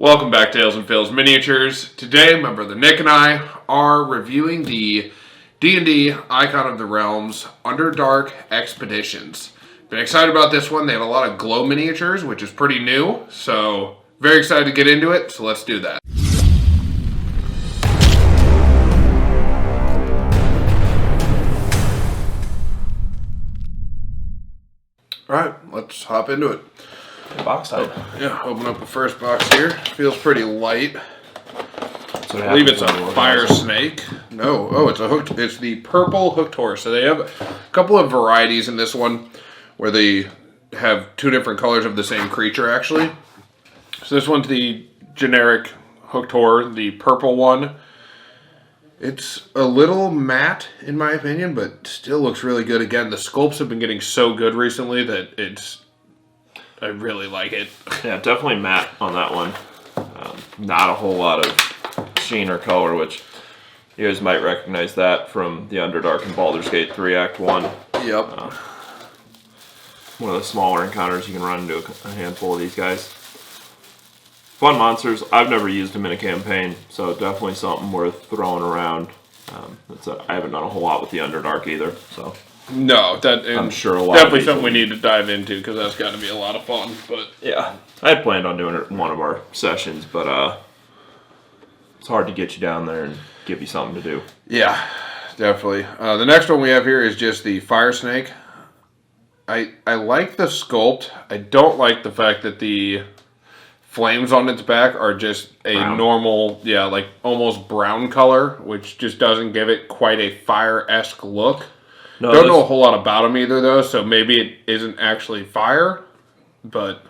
Welcome back to Tales and Fails Miniatures. Today, my brother Nick and I are reviewing the D&D Icon of the Realms Underdark Expeditions. Been excited about this one. They have a lot of glow miniatures, which is pretty new, so very excited to get into it, so let's do that. Alright, let's hop into it. Box type. Yeah, open up the first box here. Feels pretty light. So I believe it's a fire snake. No, it's a hooked. It's the purple hooked horse. So they have a couple of varieties in this one where they have two different colors of the same creature actually. So this one's the generic hooked horse, the purple one. It's a little matte in my opinion, but still looks really good. Again, the sculpts have been getting so good recently that I really like it. Yeah, definitely matte on that one. Not a whole lot of sheen or color, which you guys might recognize that from the Underdark and Baldur's Gate 3 Act 1. Yep. One of the smaller encounters you can run into a handful of these guys. Fun monsters. I've never used them in a campaign, so definitely something worth throwing around. I haven't done a whole lot with the Underdark either, so... No, I'm sure a lot definitely something we need to dive into because that's got to be a lot of fun. But yeah, I had planned on doing it in one of our sessions, but it's hard to get you down there and give you something to do. Yeah, definitely. The next one we have here is just the fire snake. I like the sculpt. I don't like the fact that the flames on its back are just a brown. Normal, like almost brown color, which just doesn't give it quite a fire-esque look. No, Don't know a whole lot about them either, though, so maybe it isn't actually fire, but...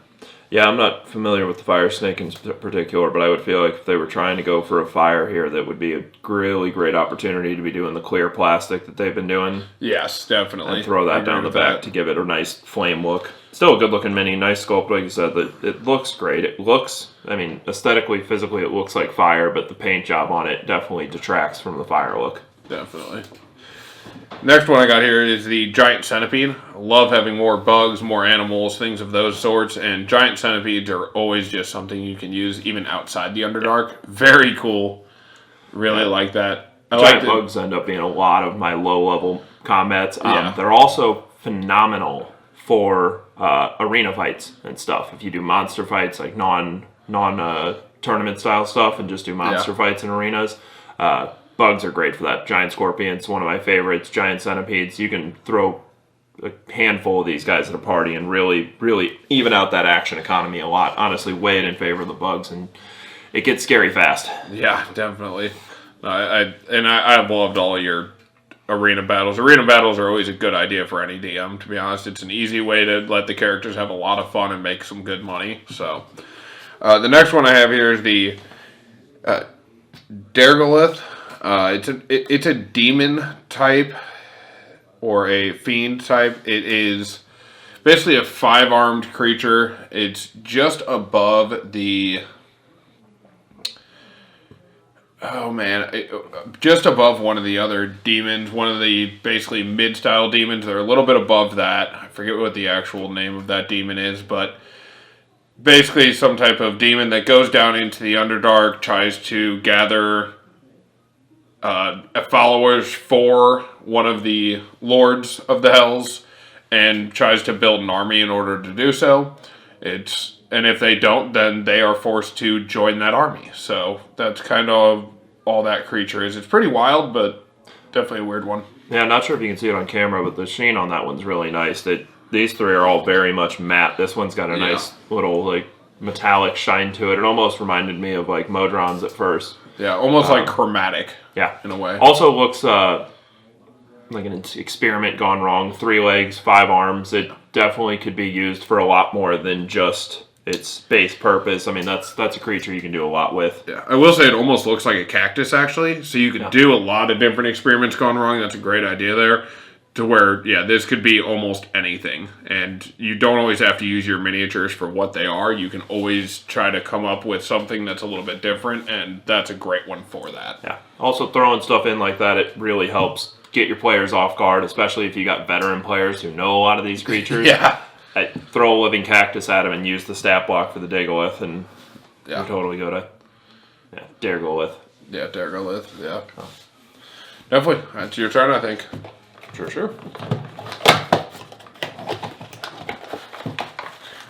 Yeah, I'm not familiar with the fire snake in particular, but I would feel like if they were trying to go for a fire here, that would be a really great opportunity to be doing the clear plastic that they've been doing. Yes, definitely. And throw that down the back to give it a nice flame look. Still a good-looking mini, nice sculpt, like you said. It looks great. It looks, I mean, aesthetically, physically, it looks like fire, but the paint job on it definitely detracts from the fire look. Definitely. Next one I got here is the giant centipede. I love having more bugs, more animals, things of those sorts, and giant centipedes are always just something you can use even outside the Underdark. Very cool. Really like that. Giant bugs end up being a lot of my low-level combats. Yeah. They're also phenomenal for arena fights and stuff. If you do monster fights, like non-tournament style stuff, and just do monster fights in arenas, bugs are great for that. Giant scorpions, one of my favorites. Giant centipedes. You can throw a handful of these guys at a party and really, really even out that action economy a lot. Honestly, weigh it in favor of the bugs, and it gets scary fast. Yeah, definitely. I loved all of your arena battles. Arena battles are always a good idea for any DM, to be honest. It's an easy way to let the characters have a lot of fun and make some good money. So, the next one I have here is the Dhergoloth. It's a demon type or a fiend type. It is basically a 5-armed creature. It's just above the just above one of the other demons, one of the basically mid-style demons. They're a little bit above that. I forget what the actual name of that demon is, but basically some type of demon that goes down into the Underdark, tries to gather followers for one of the lords of the hells and tries to build an army in order to do so. And if they don't, then they are forced to join that army. So that's kind of all that creature is. It's pretty wild, but definitely a weird one. Yeah, I'm not sure if you can see it on camera, but the sheen on that one's really nice. These three are all very much matte. This one's got a nice little like metallic shine to it. It almost reminded me of like Modrons at first. Yeah, almost like chromatic. Yeah, in a way. Also looks like an experiment gone wrong. 3 legs, 5 arms. It definitely could be used for a lot more than just its base purpose. I mean, that's a creature you can do a lot with. Yeah, I will say it almost looks like a cactus actually. So you could do a lot of different experiments gone wrong. That's a great idea there. To where, this could be almost anything. And you don't always have to use your miniatures for what they are. You can always try to come up with something that's a little bit different, and that's a great one for that. Yeah. Also, throwing stuff in like that, it really helps get your players off guard, especially if you got veteran players who know a lot of these creatures. Yeah. Throw a living cactus at them and use the stat block for the Dhergoloth, and You totally go to Dhergoloth. Yeah, Dhergoloth. Yeah. Definitely. That's your turn, I think. Sure.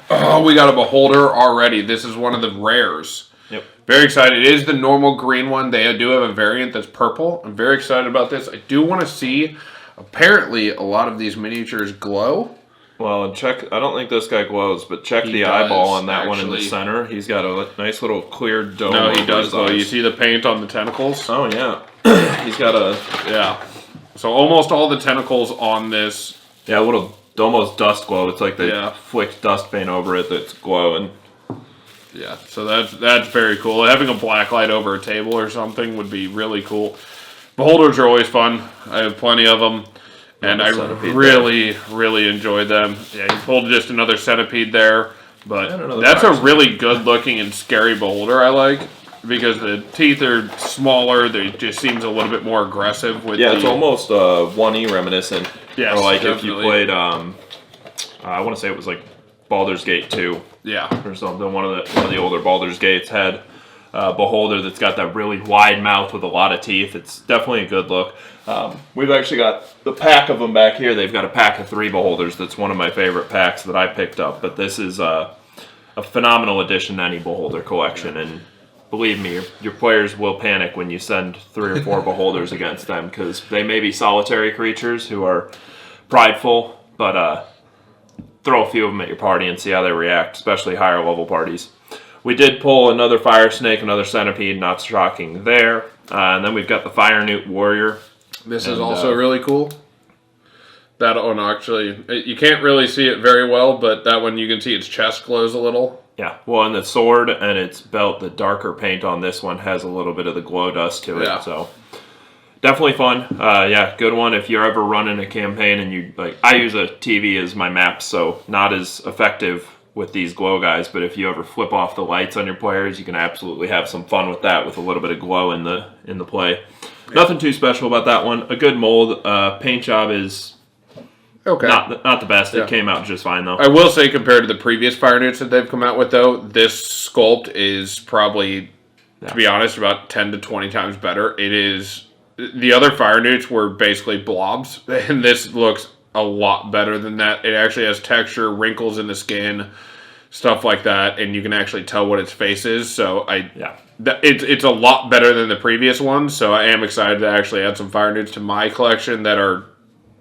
Oh, we got a Beholder already. This is one of the rares. Yep. Very excited. It is the normal green one. They do have a variant that's purple. I'm very excited about this. I do want to see, apparently, a lot of these miniatures glow. Well, and check, I don't think this guy glows, but check the eyeball on that one in the center. He's got a nice little clear dome. No, he does glow. You see the paint on the tentacles? Oh, yeah. He's got a... Yeah. So almost all the tentacles on this... Yeah, a little almost dust glow. It's like they flicked dust paint over it that's glowing. Yeah, so that's very cool. Having a black light over a table or something would be really cool. Beholders are always fun. I have plenty of them. And I really enjoyed them. Yeah, you pulled just another centipede there. But that's a really good looking and scary beholder I like. Because the teeth are smaller. They just seems a little bit more aggressive. It's almost 1E reminiscent. Yes, or like definitely. if you played, I want to say it was like Baldur's Gate 2. Yeah. Or something. One of the older Baldur's Gates had a beholder that's got that really wide mouth with a lot of teeth. It's definitely a good look. We've actually got the pack of them back here. They've got a pack of 3 beholders. That's one of my favorite packs that I picked up. But this is a phenomenal addition to any beholder collection. And believe me, your players will panic when you send 3 or 4 beholders against them, because they may be solitary creatures who are prideful, but throw a few of them at your party and see how they react, especially higher level parties. We did pull another fire snake, another centipede, not shocking there. And then we've got the Firenewt Warrior. This is also really cool. That one actually, you can't really see it very well, but that one you can see its chest glows a little. Yeah, well, and the sword and its belt, the darker paint on this one has a little bit of the glow dust to it, so definitely fun. Good one if you're ever running a campaign and you, like, I use a TV as my map, so not as effective with these glow guys, but if you ever flip off the lights on your players, you can absolutely have some fun with that with a little bit of glow in the play. Nothing too special about that one. A good mold. Paint job is not the best. It came out just fine, though. I will say, compared to the previous Firenewts that they've come out with, though, this sculpt is probably, to be honest, about 10 to 20 times better. It is... The other Firenewts were basically blobs, and this looks a lot better than that. It actually has texture, wrinkles in the skin, stuff like that, and you can actually tell what its face is. So it's a lot better than the previous one. So I am excited to actually add some Firenewts to my collection that are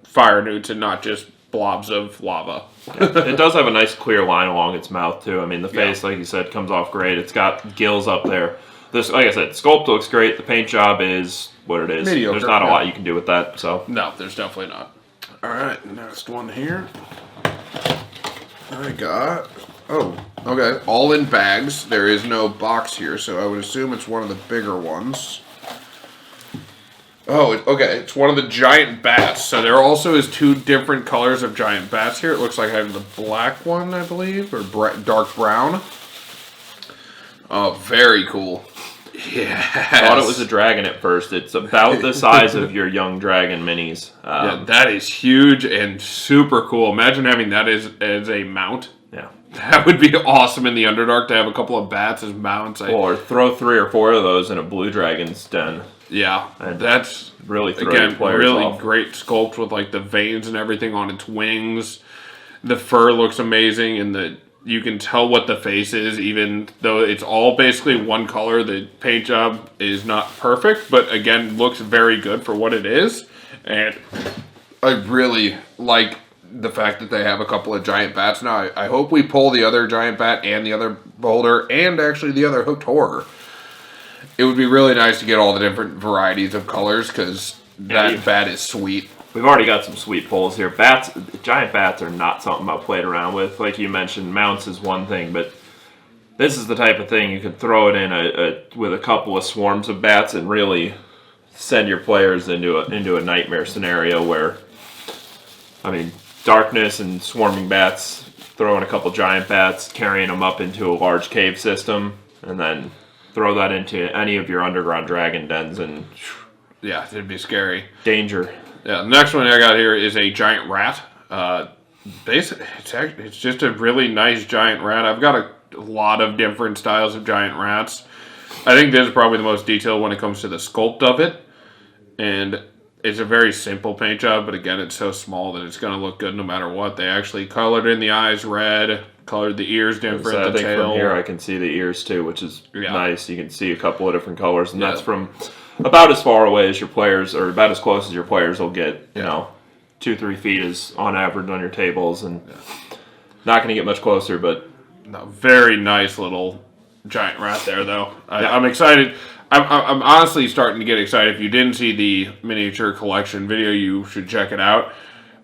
Firenewts and not just blobs of lava. It does have a nice clear line along its mouth too. I mean, the face, like you said, comes off great. It's got gills up there. This, like I said, sculpt looks great. The paint job is what it is. Mediocre. There's not a lot you can do with that. So no, there's definitely not. All right, next one here. I got... Oh, okay. All in bags. There is no box here, so I would assume it's one of the bigger ones. Oh, okay. It's one of the giant bats. So there also is 2 different colors of giant bats here. It looks like I have the black one, I believe, or dark brown. Oh, very cool. Yeah. I thought it was a dragon at first. It's about the size of your young dragon minis. Yeah, that is huge and super cool. Imagine having that as a mount. Yeah. That would be awesome in the Underdark to have a couple of bats as mounts. Or throw 3 or 4 of those in a blue dragon's den. Yeah, and that's really really great sculpt with like the veins and everything on its wings. The fur looks amazing, and you can tell what the face is, even though it's all basically one color. The paint job is not perfect, but again, looks very good for what it is. And I really like the fact that they have a couple of giant bats now. I hope we pull the other giant bat and the other beholder and actually the other hooked horror. It would be really nice to get all the different varieties of colors, because that bat is sweet. We've already got some sweet pulls here. Giant bats are not something I've played around with. Like you mentioned, mounts is one thing, but this is the type of thing you could throw it in with a couple of swarms of bats and really send your players into a nightmare scenario where, I mean, darkness and swarming bats, throwing a couple giant bats, carrying them up into a large cave system, and then throw that into any of your underground dragon dens, and yeah, it'd be scary. Danger. Yeah, the next one I got here is a giant rat. Basically, it's just a really nice giant rat. I've got a a lot of different styles of giant rats. I think this is probably the most detailed when it comes to the sculpt of it. And it's a very simple paint job, but again, it's so small that it's going to look good no matter what. They actually colored in the eyes red, colored the ears different, So I the think tail. from here I can see the ears too, which is nice. You can see a couple of different colors, and that's from about as far away as your players, or about as close as your players will get. You know, 2-3 feet is on average on your tables, and not going to get much closer, but no, very nice little giant rat there, though. I'm excited. I'm honestly starting to get excited. If you didn't see the miniature collection video, you should check it out.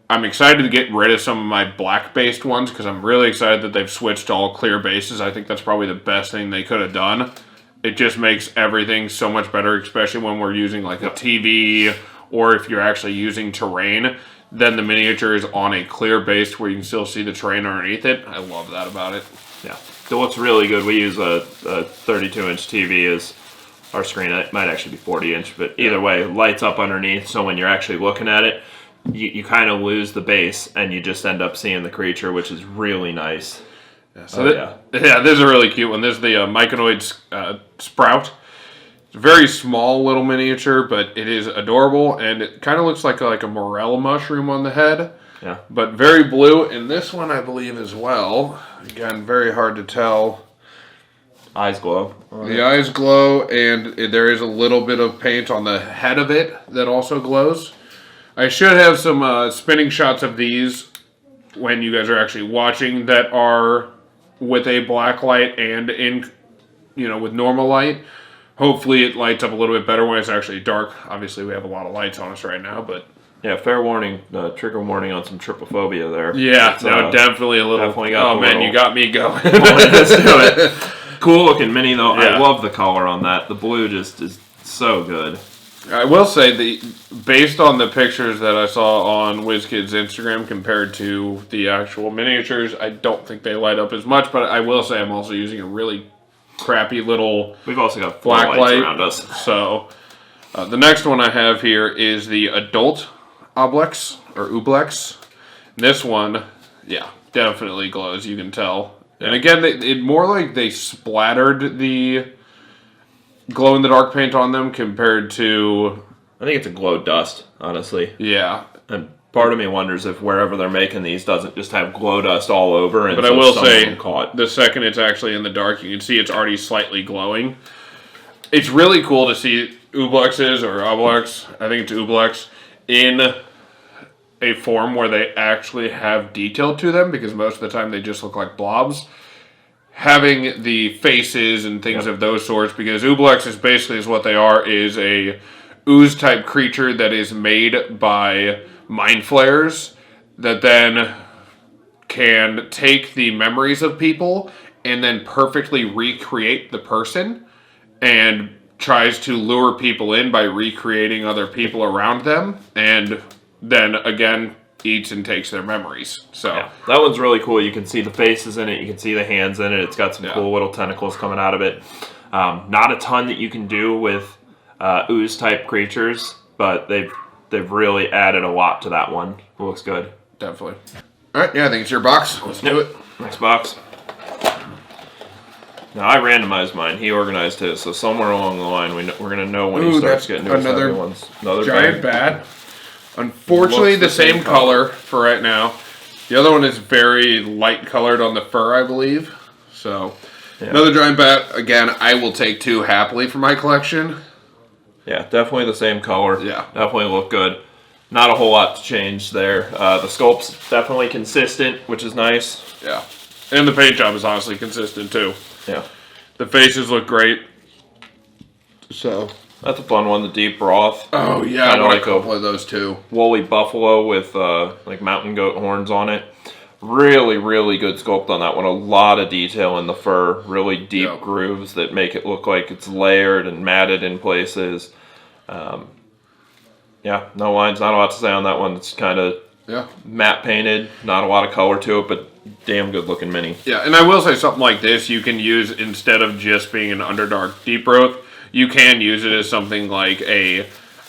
I'm excited to get rid of some of my black-based ones because I'm really excited that they've switched to all clear bases. I think that's probably the best thing they could have done. It just makes everything so much better, especially when we're using like a TV or if you're actually using terrain. Then the miniature is on a clear base where you can still see the terrain underneath it. I love that about it. Yeah, it looks really good. We use a 32-inch TV as our screen. It might actually be 40-inch, but either way, it lights up underneath, so when you're actually looking at it, you kind of lose the base, and you just end up seeing the creature, which is really nice. Yeah, so this is a really cute one. This is the Myconid Sprout. It's a very small little miniature, but it is adorable, and it kind of looks like a morel mushroom on the head. Yeah. But very blue, and this one I believe as well. Again, very hard to tell. Eyes glow. The eyes glow, and there is a little bit of paint on the head of it that also glows. I should have some spinning shots of these when you guys are actually watching that are with a black light and in, with normal light. Hopefully it lights up a little bit better when it's actually dark. Obviously we have a lot of lights on us right now, but... Yeah, fair warning, trigger warning on some trypophobia there. Yeah, definitely a little... You got me going. Let's do it. Cool looking mini though. Yeah. I love the color on that. The blue just is so good. I will say, based on the pictures that I saw on WizKid's Instagram compared to the actual miniatures, I don't think they light up as much, but I will say I'm also using a really crappy little We've also got black lights light around us. So, the next one I have here is the Adult Oblex, or Oblex. This one, definitely glows, you can tell. Yeah. And again, it more like they splattered the glow-in-the-dark paint on them compared to... I think it's a glow dust, honestly. Yeah. And part of me wonders if wherever they're making these doesn't just have glow dust all over. And but I will say, the second it's actually in the dark, you can see it's already slightly glowing. It's really cool to see Oblexes, or Oblex, I think it's Oblex, in a form where they actually have detail to them, because most of the time they just look like blobs. Having the faces and things of those sorts, because Oblex is basically what they are, is a ooze type creature that is made by mind flayers that then can take the memories of people and then perfectly recreate the person and tries to lure people in by recreating other people around them, and then again eats and takes their memories. So that one's really cool. You can see the faces in it. You can see the hands in it. It's got some cool little tentacles coming out of it. Not a ton that you can do with ooze type creatures, but they've really added a lot to that one. It looks good. Definitely. All right, I think it's your box. Let's do it. Next box. Now I randomized mine. He organized his. So somewhere along the line, we're gonna know when he starts getting to his heavy ones. Another giant bat. Unfortunately, the same color for right now. The other one is very light colored on the fur, I believe. So, another giant bat. Again, I will take 2 happily for my collection. Yeah, definitely the same color. Yeah. Definitely look good. Not a whole lot to change there. The sculpt's definitely consistent, which is nice. Yeah. And the paint job is honestly consistent, too. Yeah. The faces look great. So... That's a fun one, the deep rothe. Oh, yeah, I want a couple of those, too. Woolly buffalo with, like, mountain goat horns on it. Really, really good sculpt on that one. A lot of detail in the fur. Really deep grooves that make it look like it's layered and matted in places. Yeah, no lines. Not a lot to say on that one. It's kind of matte painted. Not a lot of color to it, but damn good looking mini. Yeah, and I will say something like this you can use instead of just being an Underdark deep rothe. You can use it as something like a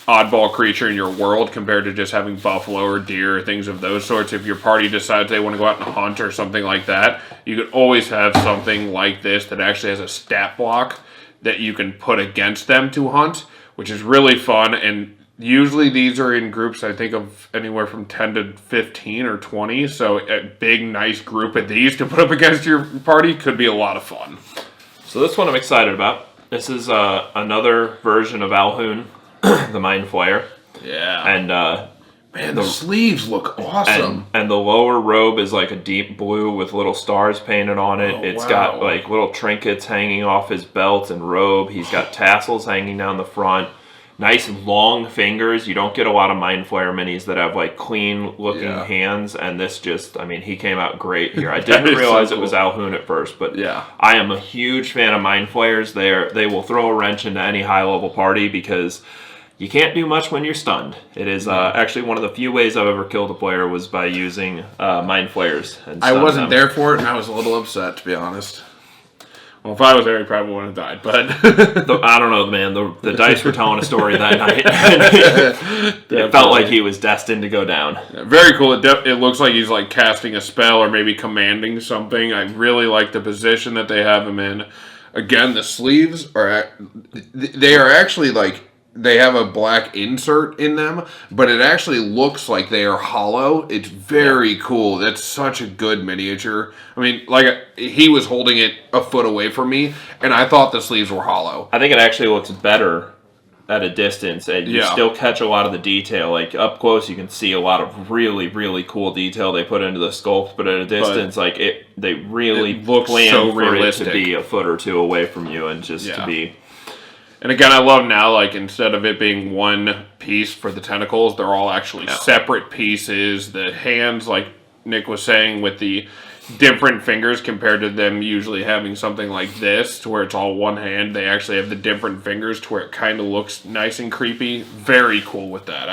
oddball creature in your world compared to just having buffalo or deer or things of those sorts. If your party decides they want to go out and hunt or something like that, you could always have something like this that actually has a stat block that you can put against them to hunt, which is really fun. And usually these are in groups, I think, of anywhere from 10 to 15 or 20. So a big, nice group of these to put up against your party could be a lot of fun. So this one I'm excited about. This is another version of Alhoon, the Mind Flayer. Yeah. And man, the sleeves look awesome. And the lower robe is like a deep blue with little stars painted on it. It's got like little trinkets hanging off his belt and robe. He's got tassels hanging down the front. Nice long fingers. You don't get a lot of Mind Flayer minis that have like clean looking hands, and this just, I mean, he came out great here. I didn't realize it was Alhoon at first, but I am a huge fan of Mind Flayers. They will throw a wrench into any high level party because you can't do much when you're stunned. It is actually one of the few ways I've ever killed a player was by using Mind Flayers. I wasn't there for it, and I was a little upset, to be honest. Well, if I was there, he probably wouldn't have died, but... I don't know, man. The dice were telling a story that night. It felt like he was destined to go down. Yeah, very cool. It looks like he's like casting a spell or maybe commanding something. I really like the position that they have him in. Again, the sleeves are... They are actually like... They have a black insert in them, but it actually looks like they are hollow. It's very cool. That's such a good miniature. I mean, like, he was holding it a foot away from me, and I thought the sleeves were hollow. I think it actually looks better at a distance, and you still catch a lot of the detail. Like, up close, you can see a lot of really, really cool detail they put into the sculpt, but at a distance, they really plan so realistic for it to be a foot or two away from you, and just to be... And again, I love now, like, instead of it being one piece for the tentacles, they're all actually separate pieces. The hands, like Nick was saying, with the different fingers compared to them usually having something like this, to where it's all one hand. They actually have the different fingers to where it kind of looks nice and creepy. Very cool with that.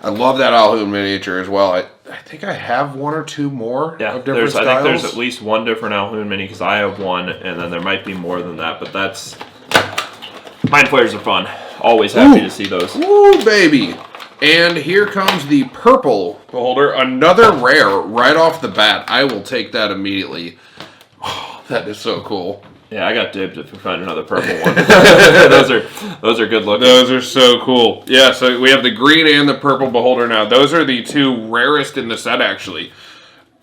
I love that Alhoon miniature as well. I think I have one or two more of different styles. I think there's at least one different Alhoon mini, because I have one, and then there might be more than that, but that's... Mind Flayers are fun. Always happy to see those. Ooh, baby. And here comes the purple beholder. Another rare right off the bat. I will take that immediately. Oh, that is so cool. Yeah, I got dibs if we find another purple one. those are good looking. Those are so cool. Yeah, so we have the green and the purple beholder now. Those are the two rarest in the set, actually.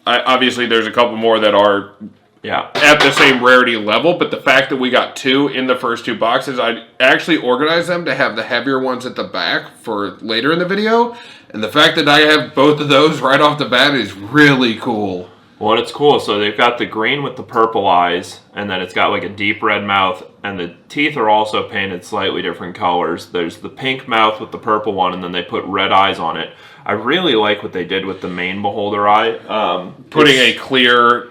Obviously, there's a couple more that are... at the same rarity level, but the fact that we got two in the first two boxes, I actually organized them to have the heavier ones at the back for later in the video, and the fact that I have both of those right off the bat is really cool. Well, it's cool. So they've got the green with the purple eyes, and then it's got like a deep red mouth, and the teeth are also painted slightly different colors. There's the pink mouth with the purple one, and then they put red eyes on it. I really like what they did with the main beholder eye. Putting a clear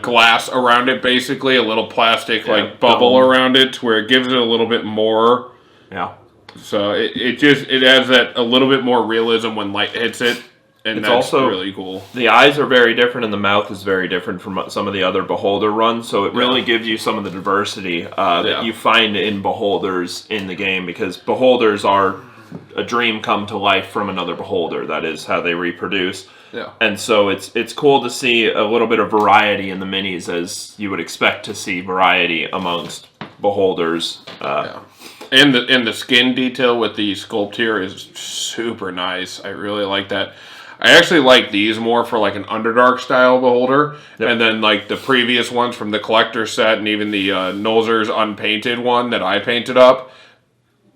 glass around it, basically, a little plastic bubble around it, where it gives it a little bit more. Yeah. So it adds that a little bit more realism when light hits it. And it's also really cool. The eyes are very different, and the mouth is very different from some of the other beholder runs. So it really gives you some of the diversity that you find in beholders in the game, because beholders are a dream come to life from another beholder. That is how they reproduce. Yeah. And so it's cool to see a little bit of variety in the minis, as you would expect to see variety amongst beholders. And the skin detail with the sculpt here is super nice. I really like that. I actually like these more for like an Underdark style beholder. And then like the previous ones from the collector set, and even the Nolzur's unpainted one that I painted up,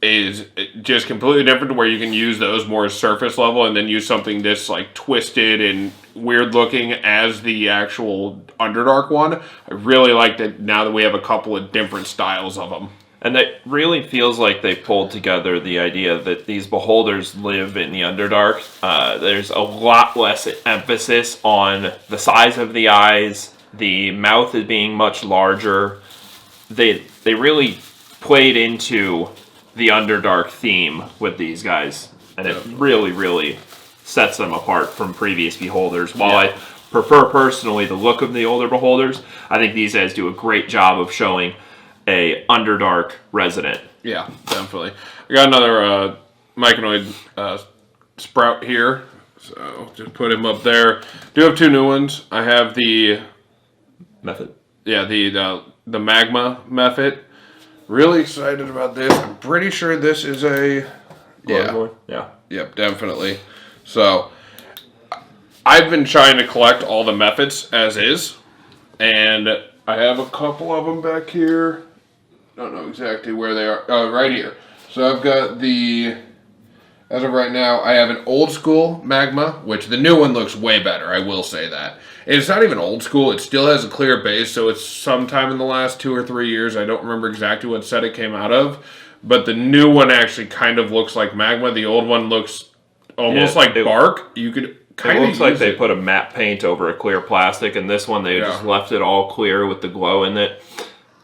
is just completely different, where you can use those more as surface level, and then use something this like twisted and weird looking as the actual Underdark one. I really like that now that we have a couple of different styles of them. And it really feels like they pulled together the idea that these beholders live in the Underdark. There's a lot less emphasis on the size of the eyes. The mouth is being much larger. They really played into the Underdark theme with these guys, and it really, really sets them apart from previous beholders. While I prefer personally the look of the older beholders, I think these guys do a great job of showing a Underdark resident. Yeah, definitely. I got another Myconid Sprout here. So just put him up there. Do have 2 new ones. I have the Mephit. Yeah, the Magma Mephit. Really excited about this. I'm pretty sure this is a Yeah. Yep, definitely. So I've been trying to collect all the Mephits as is, and I have a couple of them back here. Don't know exactly where they are. Oh, right here. So I've got as of right now, I have an old school Magma, which the new one looks way better, I will say that. And it's not even old school, it still has a clear base, so it's sometime in the last 2 or 3 years, I don't remember exactly what set it came out of, but the new one actually kind of looks like Magma, the old one looks almost like bark. You could kind of It looks like they put a matte paint over a clear plastic, and this one they just left it all clear with the glow in it.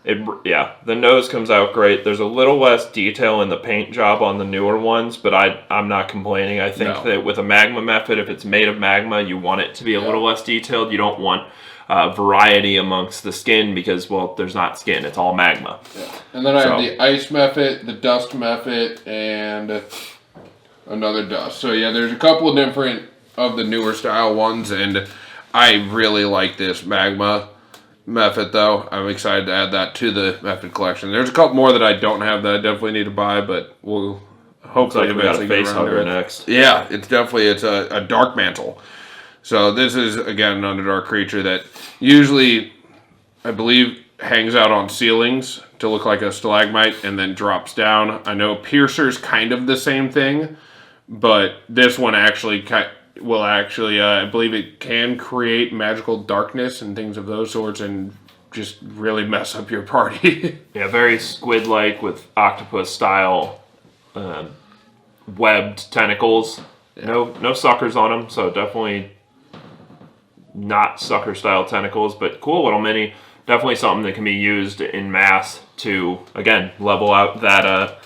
The nose comes out great. There's a little less detail in the paint job on the newer ones, but I'm not complaining. I think that with a Magma Mephit, if it's made of magma, you want it to be a little less detailed. You don't want variety amongst the skin because, well, there's not skin. It's all magma. Yeah. And then I have the Ice Mephit, the Dust Mephit, and another Dust. So yeah, there's a couple of different of the newer style ones, and I really like this Magma Mephit, though. I'm excited to add that to the Mephit collection. There's a couple more that I don't have that I definitely need to buy, but we'll hopefully eventually get around to it next. Yeah, it's a Darkmantle. So this is, again, an Underdark creature that usually, I believe, hangs out on ceilings to look like a stalagmite and then drops down. I know Piercer's kind of the same thing, but this one actually I believe it can create magical darkness and things of those sorts and just really mess up your party. Yeah, very squid-like with octopus-style webbed tentacles. Yeah. No suckers on them, so definitely not sucker-style tentacles, but cool little mini. Definitely something that can be used in mass to, again, level out that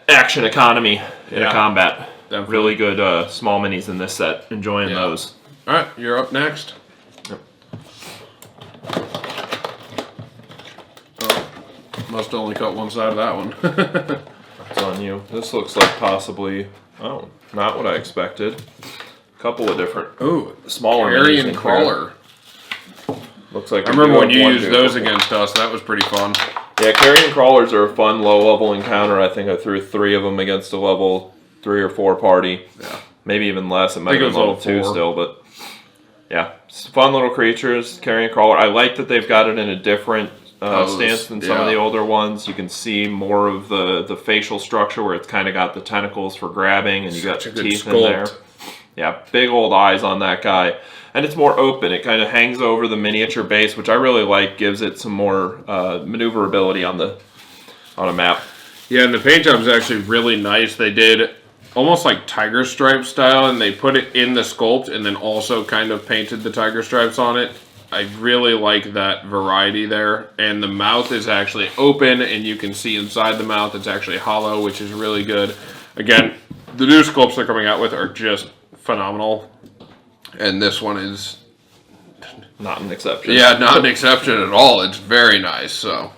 action economy in a combat. Definitely. Really good small minis in this set. Enjoying those. All right, you're up next. Yep. Oh, must only cut one side of that one. It's on you. This looks like possibly, not what I expected. A couple of different smaller Carrion Crawler. Looks like I remember when you used those against us. That was pretty fun. Yeah, Carrion Crawlers are a fun low-level encounter. I think I threw 3 of them against a level 3 or 4 party. Yeah. Maybe even less. It might be level 2 still, but yeah. Fun little creatures. Carrion Crawler. I like that they've got it in a different stance than some of the older ones. You can see more of the facial structure where it's kind of got the tentacles for grabbing and you got the teeth in there. Yeah, big old eyes on that guy. And it's more open. It kind of hangs over the miniature base, which I really like. Gives it some more maneuverability on a map. Yeah, and the paint job is actually really nice. They did almost like tiger stripe style, and they put it in the sculpt and then also kind of painted the tiger stripes on it. I really like that variety there. And the mouth is actually open, and you can see inside the mouth it's actually hollow, which is really good. Again, the new sculpts they're coming out with are just phenomenal. And this one is not an exception. Yeah, not an exception at all. It's very nice, so.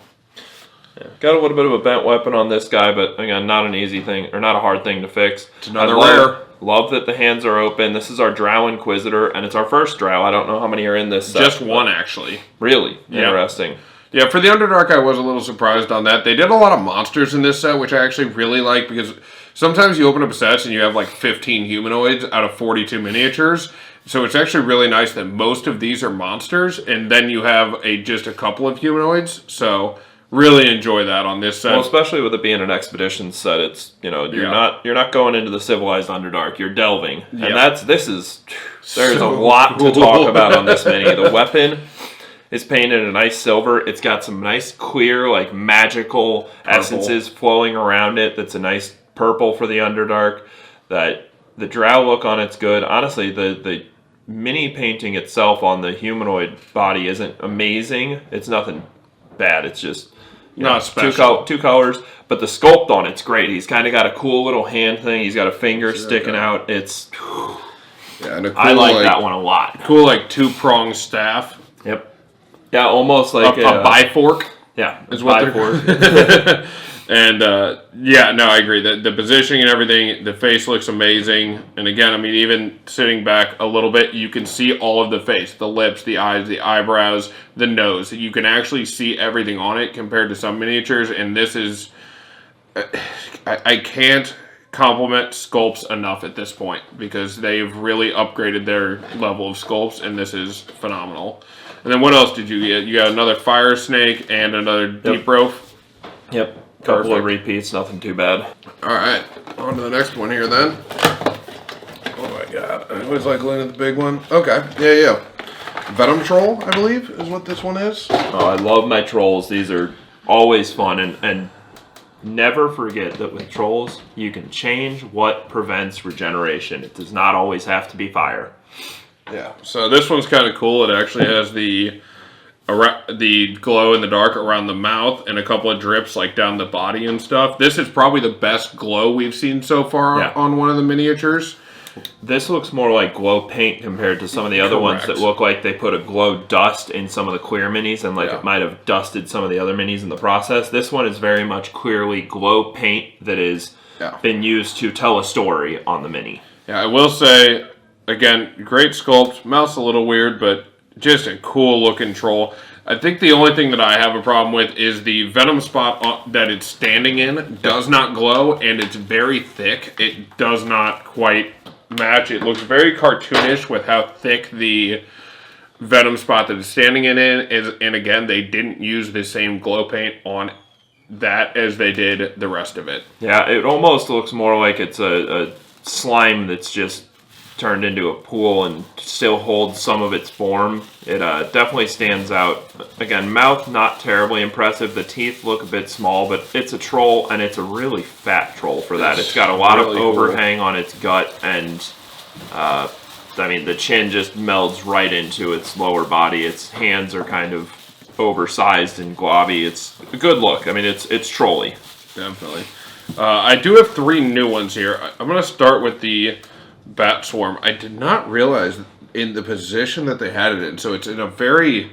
Yeah. Got a little bit of a bent weapon on this guy, but again, not an easy thing, or not a hard thing to fix. It's another rare. Love that the hands are open. This is our Drow Inquisitor, and it's our first Drow. I don't know how many are in this set. Just one, actually. Really? Yeah. Interesting. Yeah, for the Underdark, I was a little surprised on that. They did a lot of monsters in this set, which I actually really like, because sometimes you open up sets and you have like 15 humanoids out of 42 miniatures. So it's actually really nice that most of these are monsters, and then you have just a couple of humanoids. So really enjoy that on this set. Well, especially with it being an expedition set, it's you're not going into the civilized Underdark. You're delving, and there's a lot to talk about on this mini. The weapon is painted in a nice silver. It's got some nice clear, like magical essences flowing around it. That's a nice purple for the Underdark. That the Drow look on it's good. Honestly, the mini painting itself on the humanoid body isn't amazing. It's nothing bad. It's just not special. Two colors, but the sculpt on it's great. He's kind of got a cool little hand thing. He's got a finger sticking out. It's and a cool, I like that one a lot. Cool, like 2-pronged staff. Yep. Yeah, almost like a bifork. Yeah, is what they're. And yeah, no, I agree. The positioning and everything, the face looks amazing. And again, I mean, even sitting back a little bit, you can see all of the face, the lips, the eyes, the eyebrows, the nose. You can actually see everything on it compared to some miniatures. And this is, I can't compliment sculpts enough at this point because they've really upgraded their level of sculpts, and this is phenomenal. And then what else did you get? You got another fire snake and another deep rope. Yep. Couple of repeats, nothing too bad. All right, on to the next one here then. Oh my god, I always like looking at the big one. Okay, yeah. Venom Troll, I believe, is what this one is. Oh, I love my trolls. These are always fun, and never forget that with trolls, you can change what prevents regeneration. It does not always have to be fire. Yeah, so this one's kind of cool. It actually has the glow in the dark around the mouth and a couple of drips like down the body and stuff. This is probably the best glow we've seen so far on one of the miniatures. This looks more like glow paint compared to some of the other ones that look like they put a glow dust in some of the clear minis and like it might have dusted some of the other minis in the process. This one is very much clearly glow paint that is been used to tell a story on the mini. Yeah, I will say, again, great sculpt. Mouth's a little weird, but just a cool looking troll. I think the only thing that I have a problem with is the venom spot that it's standing in does not glow, and it's very thick. It does not quite match. It looks very cartoonish with how thick the venom spot that it's standing in is. And again, they didn't use the same glow paint on that as they did the rest of it. Yeah, it almost looks more like it's a slime that's just turned into a pool and still holds some of its form. It definitely stands out. Again, mouth not terribly impressive. The teeth look a bit small, but it's a troll, and it's a really fat troll for that. It's got a lot of overhang on its gut, and I mean, the chin just melds right into its lower body. Its hands are kind of oversized and globby. It's a good look. I mean, it's trolly. Definitely. I do have 3 new ones here. I'm going to start with the Bat Swarm. I did not realize in the position that they had it in. So it's in a very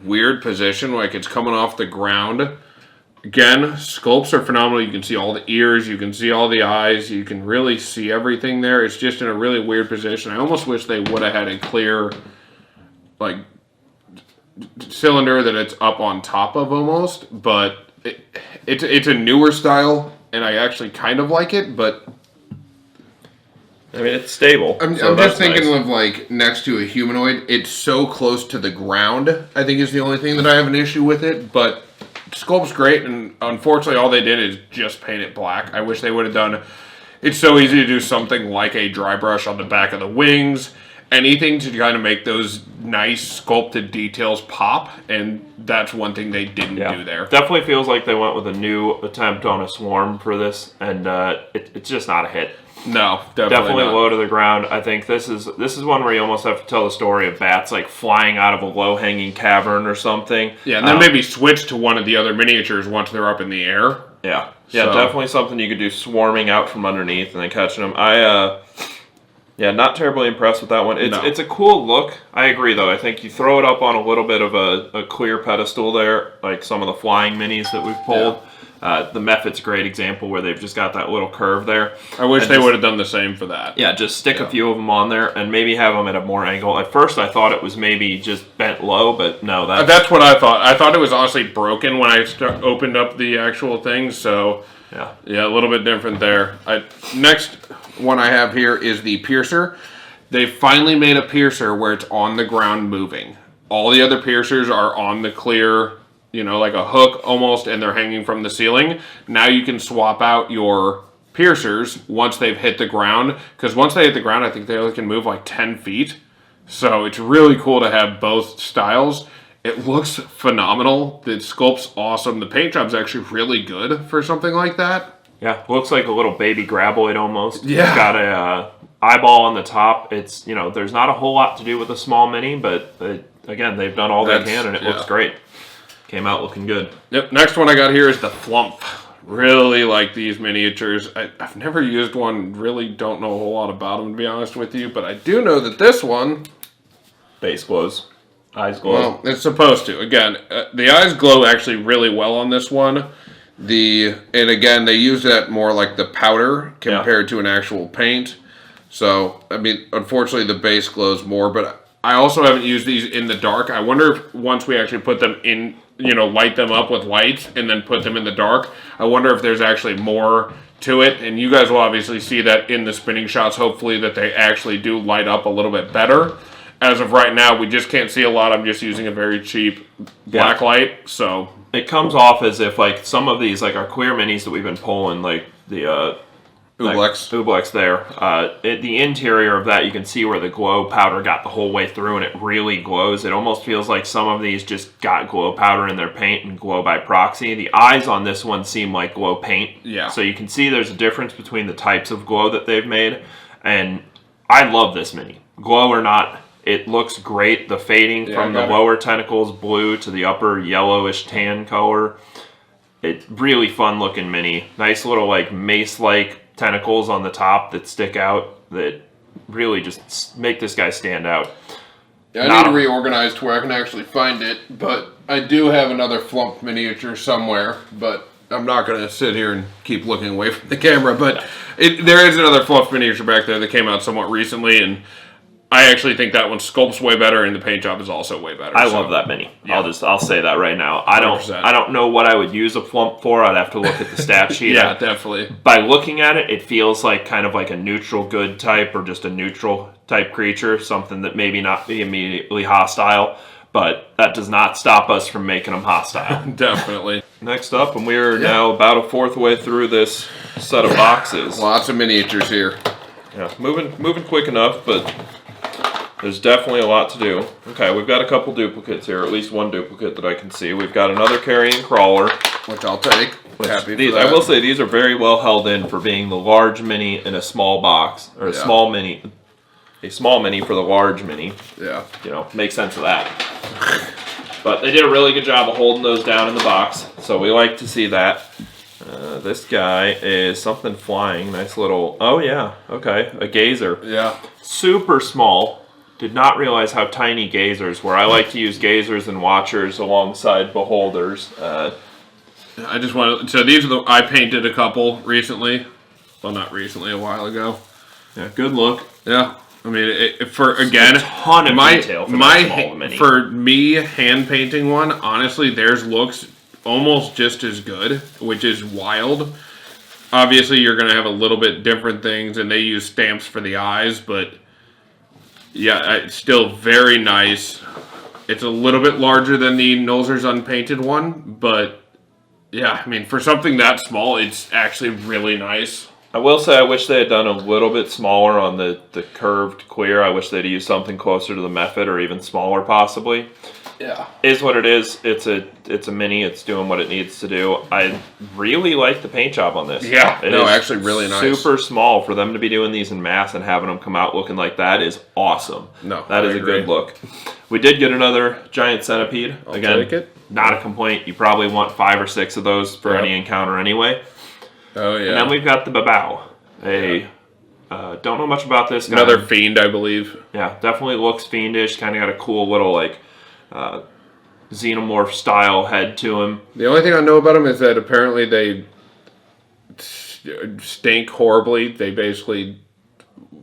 weird position, like it's coming off the ground. Again, sculpts are phenomenal. You can see all the ears, you can see all the eyes, you can really see everything there. It's just in a really weird position. I almost wish they would have had a clear, like, cylinder that it's up on top of almost, but it's a newer style, and I actually kind of like it, but I mean, it's stable. I'm just thinking of, like, next to a humanoid, it's so close to the ground, I think is the only thing that I have an issue with it, but sculpt's great, and unfortunately all they did is just paint it black. I wish they would have done, it's so easy to do something like a dry brush on the back of the wings, anything to kind of make those nice sculpted details pop, and that's one thing they didn't do there. Definitely feels like they went with a new attempt on a swarm for this, and it's just not a hit. No, definitely low to the ground. I think this is one where you almost have to tell the story of bats like flying out of a low-hanging cavern or something. Yeah, and then maybe switch to one of the other miniatures once they're up in the air. Yeah, definitely something you could do swarming out from underneath and then catching them. Not terribly impressed with that one. It's a cool look. I agree, though. I think you throw it up on a little bit of a clear pedestal there, like some of the flying minis that we've pulled. Yeah. The Mephit's a great example where they've just got that little curve there. I wish they would have done the same for that. Yeah, just stick a few of them on there and maybe have them at a more angle. At first, I thought it was maybe just bent low, but no. That's what I thought. I thought it was honestly broken when I opened up the actual thing, so yeah, a little bit different there. Next one I have here is the Piercer. They finally made a Piercer where it's on the ground moving. All the other Piercers are on the clear, like a hook almost, and they're hanging from the ceiling. Now you can swap out your Piercers once they've hit the ground, because once they hit the ground, I think they only can move like 10 feet. So it's really cool to have both styles. It looks phenomenal. The sculpt's awesome. The paint job's actually really good for something like that. Yeah, looks like a little baby graboid almost. Yeah. It's got a eyeball on the top. It's, there's not a whole lot to do with a small mini, but again, they've done all they can, and it looks great. Came out looking good. Yep, next one I got here is the Flumph. Really like these miniatures. I've never used one, really don't know a whole lot about them, to be honest with you, but I do know that this one, base glows. Eyes glow. Well, it's supposed to. Again, the eyes glow actually really well on this one. And again, they use that more like the powder compared to an actual paint. So, I mean, unfortunately, the base glows more, but I also haven't used these in the dark. I wonder if once we actually put them in, light them up with lights and then put them in the dark, I wonder if there's actually more to it. And you guys will obviously see that in the spinning shots, hopefully, that they actually do light up a little bit better. As of right now, we just can't see a lot. I'm just using a very cheap black light, so... It comes off as if, like, some of these, like, our clear minis that we've been pulling, like, the, Oblex there. The interior of that, you can see where the glow powder got the whole way through, and it really glows. It almost feels like some of these just got glow powder in their paint and glow by proxy. The eyes on this one seem like glow paint. Yeah. So you can see there's a difference between the types of glow that they've made, and I love this mini. Glow or not, it looks great. The fading from the lower tentacles blue to the upper yellowish tan color. It's really fun looking mini. Nice little like mace-like tentacles on the top that stick out that really just make this guy stand out. Yeah, I need to reorganize to where I can actually find it, but I do have another Flumph miniature somewhere, but I'm not going to sit here and keep looking away from the camera, but there is another Flumph miniature back there that came out somewhat recently, and I actually think that one sculpts way better, and the paint job is also way better. I love that mini. Yeah. I'll say that right now. I 100%. don't know what I would use a Flumph for. I'd have to look at the stat sheet. Yeah, definitely. By looking at it, it feels like kind of like a neutral good type or just a neutral type creature, something that maybe not be immediately hostile, but that does not stop us from making them hostile. Definitely. Next up, and we're now about a fourth way through this set of boxes. Lots of miniatures here. Yeah, moving quick enough, but there's definitely a lot to do. Okay, we've got a couple duplicates here, at least one duplicate that I can see. We've got another Carrion Crawler. Which I'll take. Happy for that. I will say these are very well held in for being the large mini in a small box, or a small mini for the large mini. Yeah. Make sense of that. But they did a really good job of holding those down in the box, so we like to see that. This guy is something flying. Nice little... Oh, yeah. Okay. A gazer. Yeah. Super small. Did not realize how tiny gazers were. I like to use gazers and watchers alongside beholders. I just want to... So these are I painted a couple recently. Well, not recently. A while ago. Yeah. Good look. Yeah. I mean, again, a ton of detail for me, hand painting one, honestly, theirs looks almost just as good, which is wild. Obviously, you're going to have a little bit different things, and they use stamps for the eyes, but yeah, it's still very nice. It's a little bit larger than the Nolzur's unpainted one, but yeah, I mean, for something that small, it's actually really nice. I will say I wish they had done a little bit smaller on the curved clear. I wish they'd used something closer to the Mephit or even smaller possibly. Yeah. Is what it is. It's a mini. It's doing what it needs to do. I really like the paint job on this. Yeah. Actually really nice. Super small. For them to be doing these in mass and having them come out looking like that is awesome. That is a good look. We did get another giant centipede. I'll take it. Not a complaint. You probably want 5 or 6 of those for any encounter anyway. Oh, yeah. And then we've got the Babau. Don't know much about this guy. Another fiend, I believe. Yeah, definitely looks fiendish. Kind of got a cool little, like, xenomorph-style head to him. The only thing I know about him is that apparently they stink horribly. They basically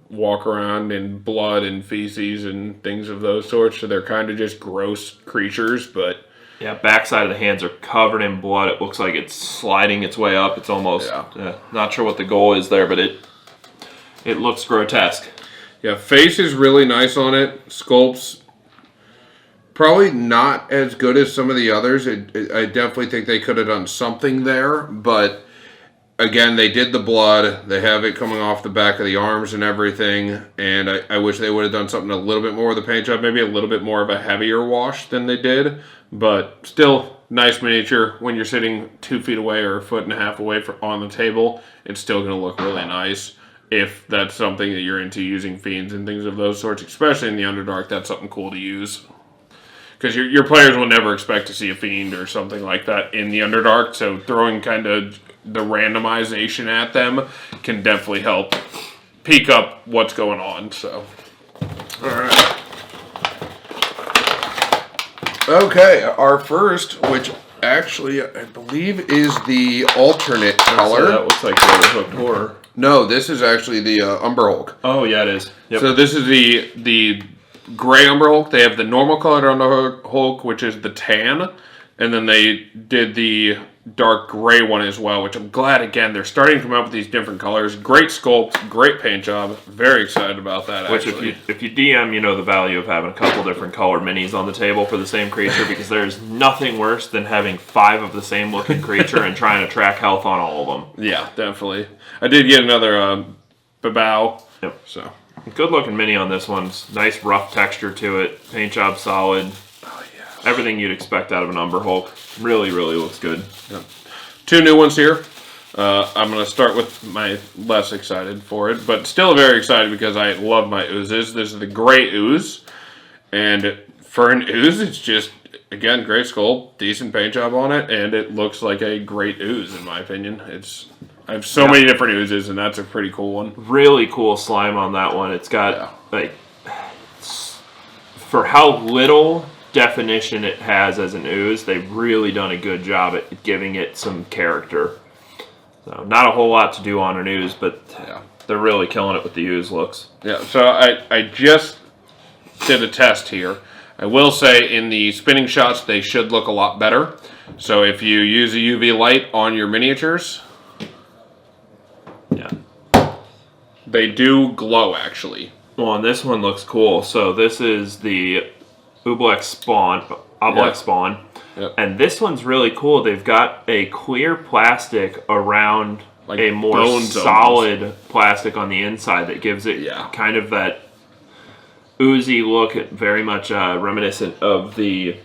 walk around in blood and feces and things of those sorts, so they're kind of just gross creatures, but... Yeah, backside of the hands are covered in blood. It looks like it's sliding its way up. It's almost... not sure what the goal is there, but it looks grotesque. Yeah, face is really nice on it. Sculpts, probably not as good as some of the others. I definitely think they could have done something there, but again, they did the blood. They have it coming off the back of the arms and everything, and I wish they would have done something a little bit more with the paint job, maybe a little bit more of a heavier wash than they did, but still nice miniature. When you're sitting 2 feet away or 1.5 feet away on the table, it's still going to look really nice. If that's something that you're into, using fiends and things of those sorts, especially in the Underdark, that's something cool to use. Because your players will never expect to see a fiend or something like that in the Underdark, so throwing kind of the randomization at them can definitely help peek up what's going on. So, all right. Okay, our first, which actually, I believe, is the alternate color. So that looks like the other hooked horror. No, this is actually the Umber Hulk. Oh, yeah, it is. Yep. So this is the gray Umber Hulk. They have the normal colored Umber Hulk, which is the tan. And then they did the dark gray one as well, which I'm glad, again, they're starting to come up with these different colors. Great sculpt, great paint job. Very excited about that, Which, actually. if you DM, you know the value of having a couple different color minis on the table for the same creature, because there's nothing worse than having 5 of the same looking creature and trying to track health on all of them. Yeah, definitely. I did get another Babau. Yep. So good looking mini on this one. Nice rough texture to it. Paint job solid. Oh, yeah. Everything you'd expect out of an Umber Hulk. Really, really looks good. Yep. 2 new ones here. I'm going to start with my less excited for it, but still very excited because I love my oozes. This is the gray ooze, and for an ooze, it's just, again, great sculpt, decent paint job on it, and it looks like a great ooze, in my opinion. I have so many different oozes, and that's a pretty cool one. Really cool slime on that one. It's got, like, for how little definition it has as an ooze, they've really done a good job at giving it some character. So not a whole lot to do on an ooze, but they're really killing it with the ooze looks. Yeah, so I just did a test here. I will say in the spinning shots, they should look a lot better. So if you use a UV light on your miniatures, they do glow, actually. Well, and this one looks cool. So this is the Oblex Spawn. Yep. And this one's really cool. They've got a clear plastic around like a more solid plastic on the inside that gives it kind of that oozy look, very much reminiscent of the...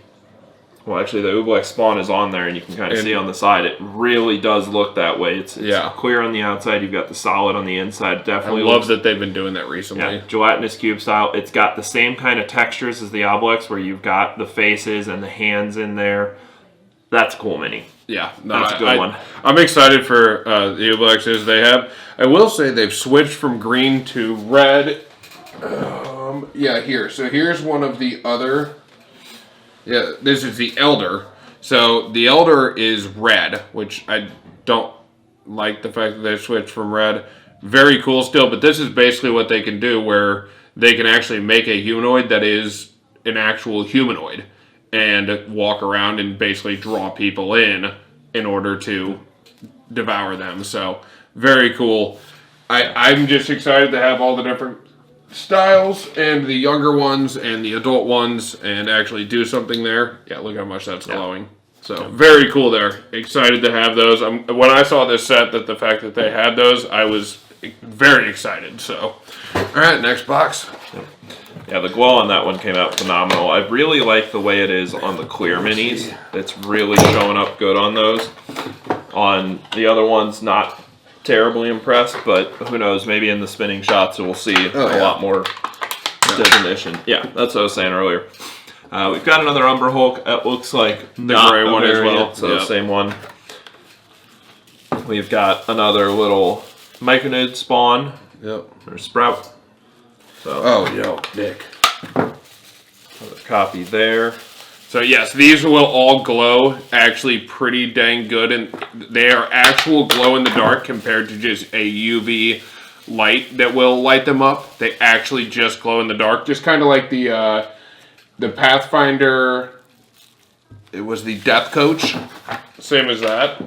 Well, actually, the Oblex Spawn is on there, and you can kind of see on the side. It really does look that way. It's clear on the outside. You've got the solid on the inside. Definitely, I love that they've been doing that recently. Yeah, Gelatinous Cube style. It's got the same kind of textures as the Oblex, where you've got the faces and the hands in there. That's a cool mini. Yeah, that's a good one. I'm excited for the Oblexes they have. I will say they've switched from green to red. Here. So here's one of the other... Yeah, this is the Elder. So the Elder is red, which I don't like the fact that they switched from red. Very cool still, but this is basically what they can do, where they can actually make a humanoid that is an actual humanoid and walk around and basically draw people in order to devour them. So very cool. I'm just excited to have all the different styles and the younger ones and the adult ones and actually do something there. Yeah, look how much that's glowing. So very cool there. Excited to have those. When I saw this set, that the fact that they had those, I was very excited. So, all right, next box. Yeah, the glow on that one came out phenomenal. I really like the way it is on the clear minis. It's really showing up good on those. On the other ones, not terribly impressed, but who knows, maybe in the spinning shots we'll see a lot more definition. Yeah, that's what I was saying earlier. We've got another Umber Hulk. That looks like the gray one as well, so same one. We've got another little Myconid Spawn. Or Sprout. So, Nick. Another copy there. So yes, these will all glow actually pretty dang good, and they are actual glow in the dark compared to just a UV light that will light them up. They actually just glow in the dark, just kind of like the Pathfinder. It was the Death Coach, same as that.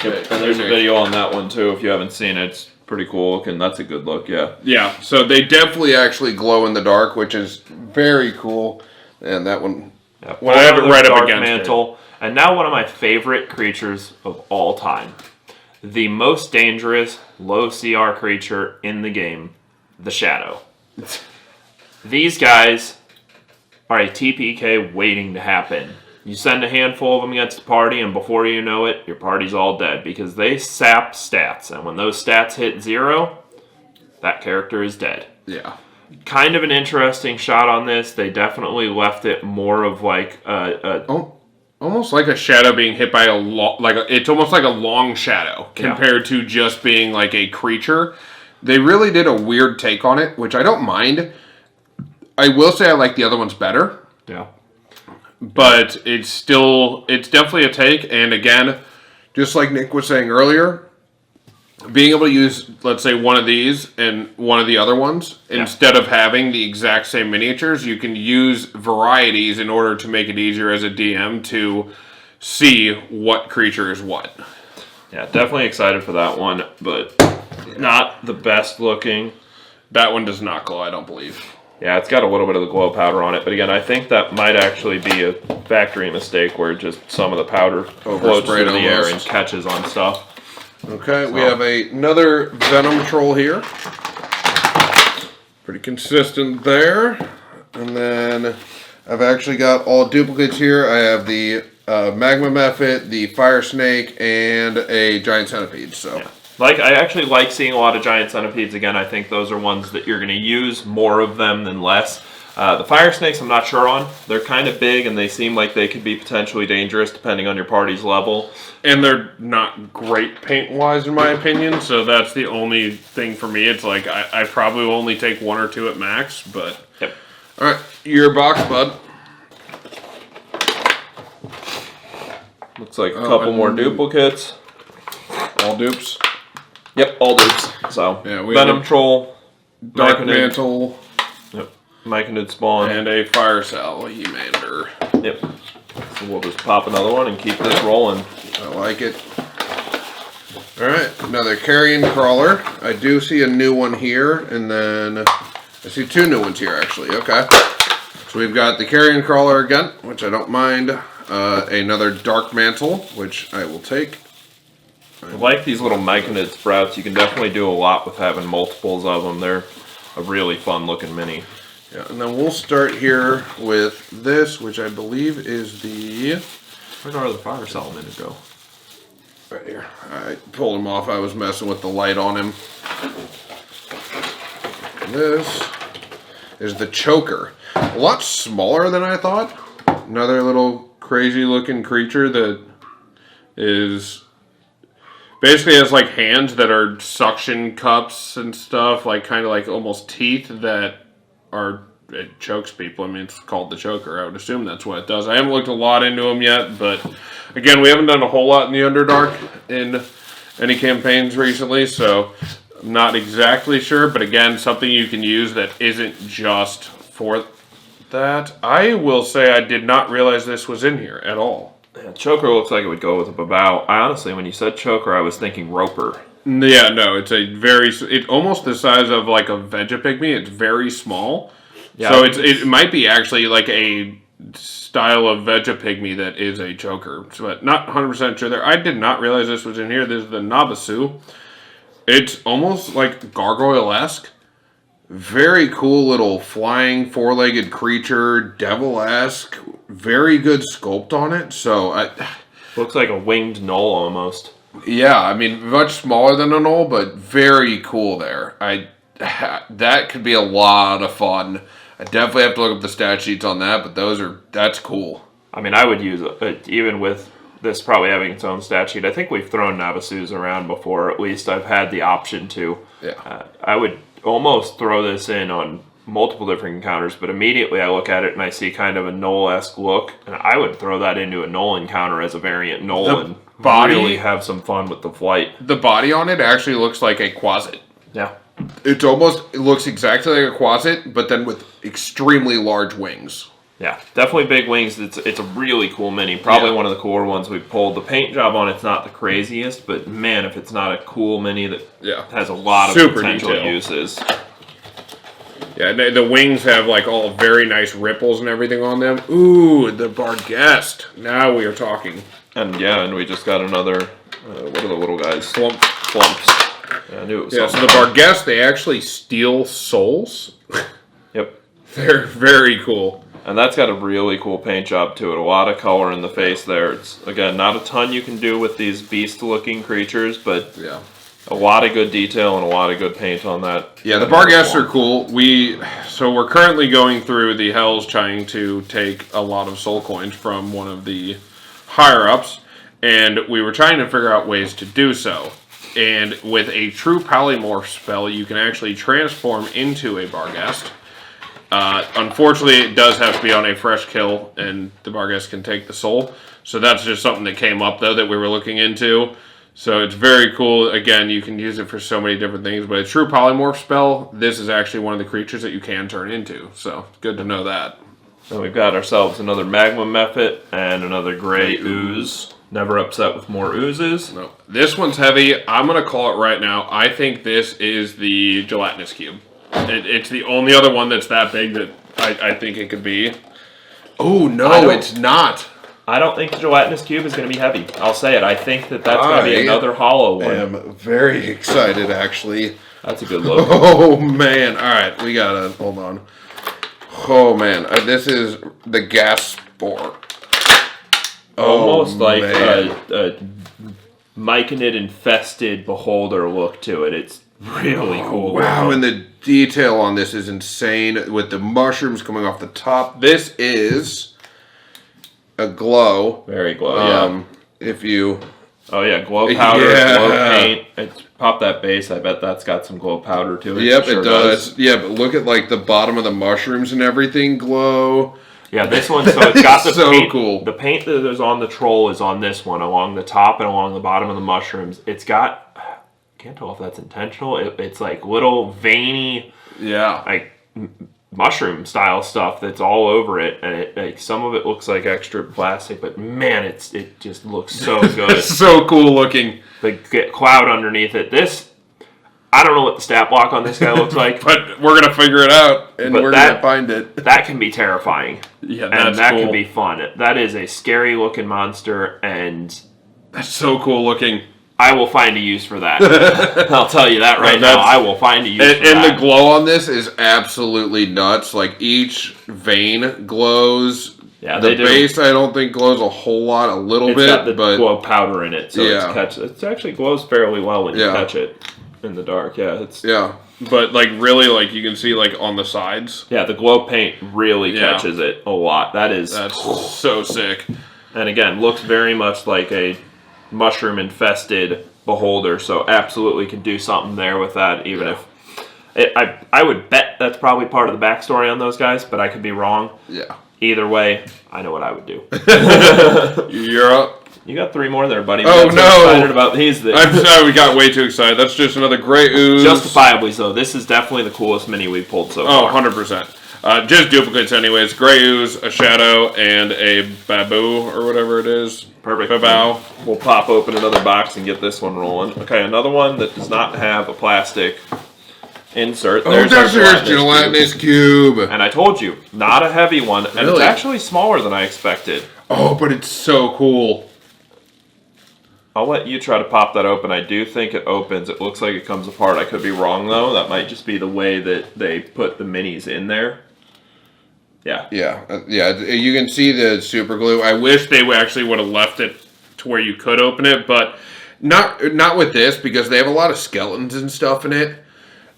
Yep. And there's a video on that one too if you haven't seen it. It's pretty cool looking. That's a good look, yeah. Yeah, so they definitely actually glow in the dark, which is very cool. And that one. Yeah, when I have it right up against Darkmantle, and now one of my favorite creatures of all time. The most dangerous low CR creature in the game, the Shadow. These guys are a TPK waiting to happen. You send a handful of them against the party, and before you know it, your party's all dead, because they sap stats, and when those stats hit 0, that character is dead. Yeah. Kind of an interesting shot on this. They definitely left it more of like almost like a shadow being hit by it's almost like a long shadow compared to just being like a creature. They really did a weird take on it, which I don't mind. I will say I like the other ones better. Yeah. but it's definitely a take. And again, just like Nick was saying earlier, being able to use, let's say, one of these and one of the other ones, instead of having the exact same miniatures, you can use varieties in order to make it easier as a DM to see what creature is what. Yeah, definitely excited for that one, but not the best looking. That one does not glow, I don't believe. Yeah, it's got a little bit of the glow powder on it, but again, I think that might actually be a factory mistake where just some of the powder floats through the air and catches on stuff. Okay, we have another Venom Troll here. Pretty consistent there. And then I've actually got all duplicates here. I have the Magma Mephit, the Fire Snake, and a Giant Centipede. So, yeah. I actually like seeing a lot of Giant Centipedes. Again, I think those are ones that you're going to use more of them than less. The Fire Snakes, I'm not sure on. They're kind of big, and they seem like they could be potentially dangerous depending on your party's level. And they're not great paint-wise, in my opinion, so that's the only thing for me. It's like, I probably will only take one or two at max, but... Yep. Alright, your box, bud. Looks like a couple more duplicates. All dupes? Yep, all dupes. So, yeah, we Venom Troll, Darkmantle, Myconid Spawn, and a Fire Salamander. Yep. So we'll just pop another one and keep this rolling. I like it. Alright, another Carrion Crawler. I do see a new one here, and then I see two new ones here, actually. Okay. So we've got the Carrion Crawler again, which I don't mind. Another Darkmantle, which I will take. I like these little Myconid Sprouts. You can definitely do a lot with having multiples of them. They're a really fun looking mini. Yeah, and then we'll start here with this, which I believe is the... Where did the Fire Salamander go? Right here. I pulled him off. I was messing with the light on him. This is the Choker. A lot smaller than I thought. Another little crazy looking creature that is... basically has like hands that are suction cups and stuff, like kind of like almost teeth that are, it chokes people. I mean, it's called the Choker. I would assume that's what it does. I haven't looked a lot into them yet, but again, we haven't done a whole lot in the Underdark in any campaigns recently, so I'm not exactly sure, but again, something you can use that isn't just for that. I will say I did not realize this was in here at all. Yeah, Choker looks like it would go with a Babau. I honestly, when you said Choker, I was thinking Roper. Yeah, no, it's it's almost the size of like a Vegapygmy. It's very small. Yeah, so it might be actually like a style of Vegapygmy that is a Choker, but not 100% sure there. I did not realize this was in here. This is the Nabassu. It's almost like gargoyle-esque. Very cool little flying four-legged creature, devil-esque. Very good sculpt on it. So looks like a winged gnoll almost. Yeah, I mean, much smaller than a gnoll, but very cool there. That could be a lot of fun. I definitely have to look up the stat sheets on that, but that's cool. I mean, I would use it, even with this probably having its own stat sheet. I think we've thrown Nabassus around before, or at least I've had the option to. Yeah. I would almost throw this in on multiple different encounters, but immediately I look at it and I see kind of a gnoll-esque look, and I would throw that into a gnoll encounter as a variant gnoll and really have some fun with the flight. The body on it actually looks like a Quasit. Yeah. It looks exactly like a Quasit, but then with extremely large wings. Yeah, definitely big wings. It's a really cool mini. Probably one of the cooler ones we've pulled. The paint job on it's not the craziest, but man, if it's not a cool mini that has a lot of super potential detail. uses. Yeah, the wings have like all very nice ripples and everything on them. Ooh, the Barghest. Now we are talking. And and we just got another, what are the little guys? Flumphs. Yeah, I knew it was so the Barghest, they actually steal souls. Yep. They're very cool. And that's got a really cool paint job to it. A lot of color in the face there. It's, again, not a ton you can do with these beast-looking creatures, but a lot of good detail and a lot of good paint on that. Yeah, the Barghests are cool. So we're currently going through the Hells trying to take a lot of soul coins from one of the higher-ups, and we were trying to figure out ways to do so. And with a true polymorph spell, you can actually transform into a Barghest. Unfortunately, it does have to be on a fresh kill, and the Barghest can take the soul. So that's just something that came up, though, that we were looking into. So it's very cool. Again, you can use it for so many different things, but a true polymorph spell, this is actually one of the creatures that you can turn into. So good to know that. So we've got ourselves another Magma Mephit and another Gray Ooze. Never upset with more oozes. No, this one's heavy. I'm going to call it right now. I think this is the Gelatinous Cube. It's the only other one that's that big that I think it could be. Oh, no, it's not. I don't think the Gelatinous Cube is going to be heavy. I'll say it. I think that's going to be another hollow one. I am very excited, actually. That's a good look. Oh, man. All right, we got to hold on. Oh, man. This is the gas spore. Almost like a Myconid infested beholder look to it. It's really cool. Wow, and the detail on this is insane with the mushrooms coming off the top. This is a glow. Very glow, yeah. If you... Oh, yeah, glow powder, glow paint. Pop that base. I bet that's got some glow powder to it. Yep, it does. Yeah, but look at like the bottom of the mushrooms and everything glow. Yeah, this one, so it's got the so paint. Cool. The paint that is on the troll is on this one, along the top and along the bottom of the mushrooms. It's got, I can't tell if that's intentional. It's like little veiny, like mushroom style stuff that's all over it, and like some of it looks like extra plastic, but man, it just looks so good. It's so cool looking. The cloud underneath it. This, I don't know what the stat block on this guy looks like, but we're gonna figure it out, and we're gonna find it. That can be terrifying. Yeah, and that can be fun. That is a scary looking monster, and that's so cool looking. I will find a use for that. I'll tell you that right now. I will find a use for that. And the glow on this is absolutely nuts. Like, each vein glows. Yeah, the base, I don't think glows a whole lot, a little bit. It's got the but glow powder in it, so it actually glows fairly well when you catch it in the dark. Yeah, but like really, like you can see like on the sides. Yeah, the glow paint really catches it a lot. That's so sick. And again, looks very much like a mushroom infested beholder, so absolutely can do something there with that. Even if I would bet that's probably part of the backstory on those guys, but I could be wrong. Yeah. Either way, I know what I would do. You're up. You got 3 more there, buddy. Oh, no. Excited about these things. I'm sorry, we got way too excited. That's just another great ooze. Justifiably so. This is definitely the coolest mini we've pulled so far. 100%. Just duplicates anyways. Gray ooze, a shadow, and a Babau, or whatever it is. Perfect. Babau. We'll pop open another box and get this one rolling. Okay, another one that does not have a plastic insert. There's our Gelatinous Cube. And I told you, not a heavy one. And it's actually smaller than I expected. Oh, but it's so cool. I'll let you try to pop that open. I do think it opens. It looks like it comes apart. I could be wrong, though. That might just be the way that they put the minis in there. Yeah. Yeah, you can see the super glue. I wish they actually would have left it to where you could open it, but not with this, because they have a lot of skeletons and stuff in it.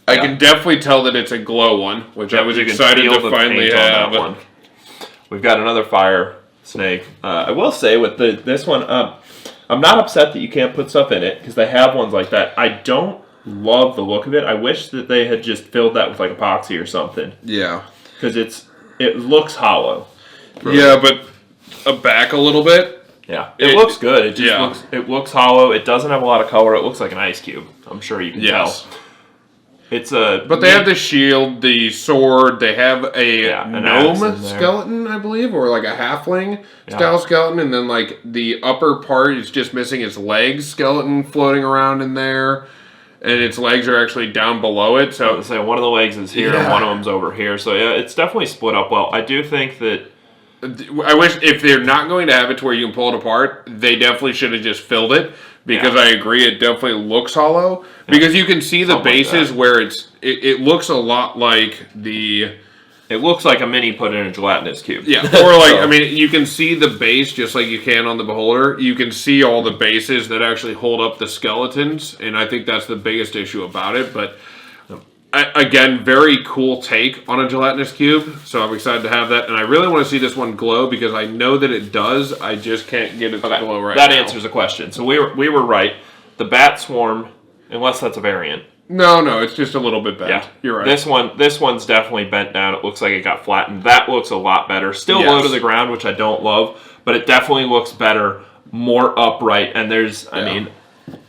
I can definitely tell that it's a glow one, which I was excited to finally have. That one. We've got another fire snake. I will say with this one, I'm not upset that you can't put stuff in it, because they have ones like that. I don't love the look of it. I wish that they had just filled that with like epoxy or something. Yeah. Because it looks hollow. Really. Yeah, but back a little bit. Yeah, it looks good. It just looks hollow. It doesn't have a lot of color. It looks like an ice cube. I'm sure you can tell. But they have the shield, the sword. They have a gnome skeleton, I believe, or like a halfling style skeleton, and then like the upper part is just missing its legs skeleton floating around in there, and its legs are actually down below it. So one of the legs is here, and one of them's over here. So yeah, it's definitely split up well. I do think that. I wish if they're not going to have it to where you can pull it apart, they definitely should have just filled it. Because I agree, it definitely looks hollow. Because you can see the bases where it looks a lot like the... It looks like a mini put in a gelatinous cube. Yeah, or like, I mean, you can see the base just like you can on the beholder. You can see all the bases that actually hold up the skeletons, and I think that's the biggest issue about it. But, again, very cool take on a gelatinous cube, so I'm excited to have that. And I really want to see this one glow because I know that it does. I just can't get it to glow right now. That answers the question. So we were right. The bat swarm, unless that's a variant, No, it's just a little bit bent. Yeah, You're right. This one's definitely bent down. It looks like it got flattened. That looks a lot better. Still low to the ground, which I don't love, but it definitely looks better, more upright. And there's, I mean,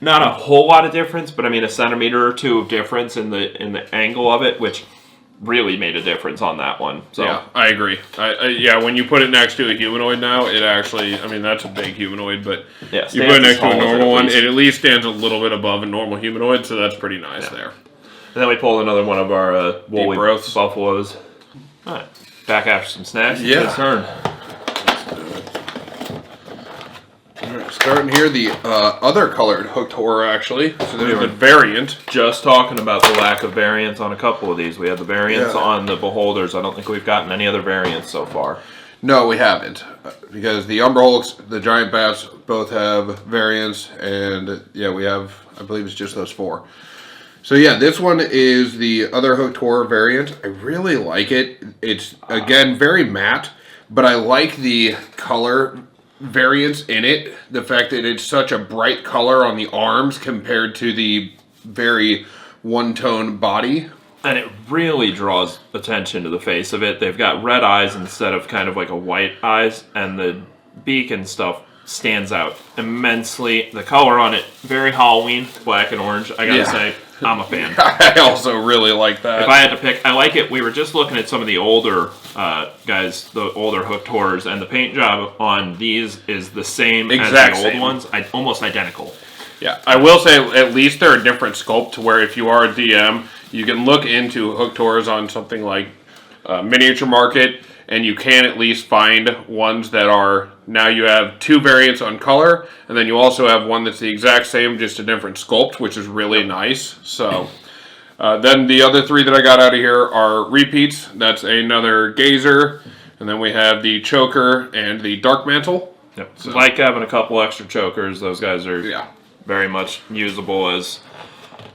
not a whole lot of difference, but I mean a centimeter or two of difference in the angle of it, which really made a difference on that one. So yeah, I agree. Yeah, when you put it next to a humanoid now, it actually, I mean, that's a big humanoid, but you put it next to a normal one, it at least stands a little bit above a normal humanoid, so that's pretty nice there. And then we pulled another one of our woolly buffaloes. All right, back after some snacks. Yeah. It's turn. Alright, starting here, the other colored hooked horror, actually. So there's the variant. Just talking about the lack of variants on a couple of these. We have the variants on the beholders. I don't think we've gotten any other variants so far. No, we haven't. Because the Umber Hulks, the giant bats, both have variants. And yeah, we have, I believe it's just those 4. So yeah, this one is the other hooked horror variant. I really like it. It's, again, very matte. But I like the color variance in it, the fact that it's such a bright color on the arms compared to the very one-tone body. And it really draws attention to the face of it. They've got red eyes instead of kind of like a white eyes, and the beak and stuff stands out immensely. The color on it, very Halloween, black and orange. I gotta say, I'm a fan. I also really like that. If I had to pick, I like it. We were just looking at some of the older guys, the older hooked horrors, and the paint job on these is the same as the old ones, almost identical. Yeah, I will say at least they're a different sculpt to where if you are a DM, you can look into hooked horrors on something like Miniature Market, and you can at least find ones that are, now you have 2 variants on color, and then you also have one that's the exact same, just a different sculpt, which is really nice. So then the other 3 that I got out of here are repeats. That's another Gazer, and then we have the Choker and the Darkmantle. Yep. So, like having a couple extra chokers. Those guys are very much usable as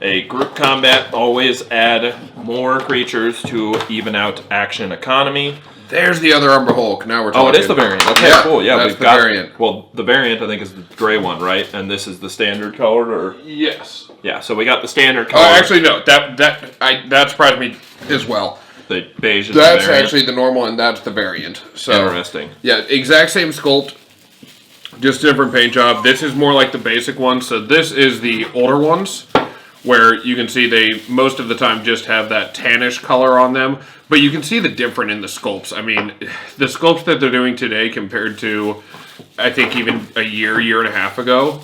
a group combat. Always add more creatures to even out action economy. There's the other Umber Hulk. Now we're talking. Oh, it is the variant. Okay, cool. Yeah, we've got variant. Well, the variant I think is the gray one, right? And this is the standard color, or yes. Yeah. So we got the standard color. Oh, actually, no. That surprised me as well. The beige is that's the variant. Actually the normal, and that's the variant. So interesting. Yeah, exact same sculpt, just different paint job. This is more like the basic one. So this is the older ones, where you can see they most of the time just have that tannish color on them. But you can see the difference in the sculpts. I mean, the sculpts that they're doing today compared to, I think, even a year and a half ago,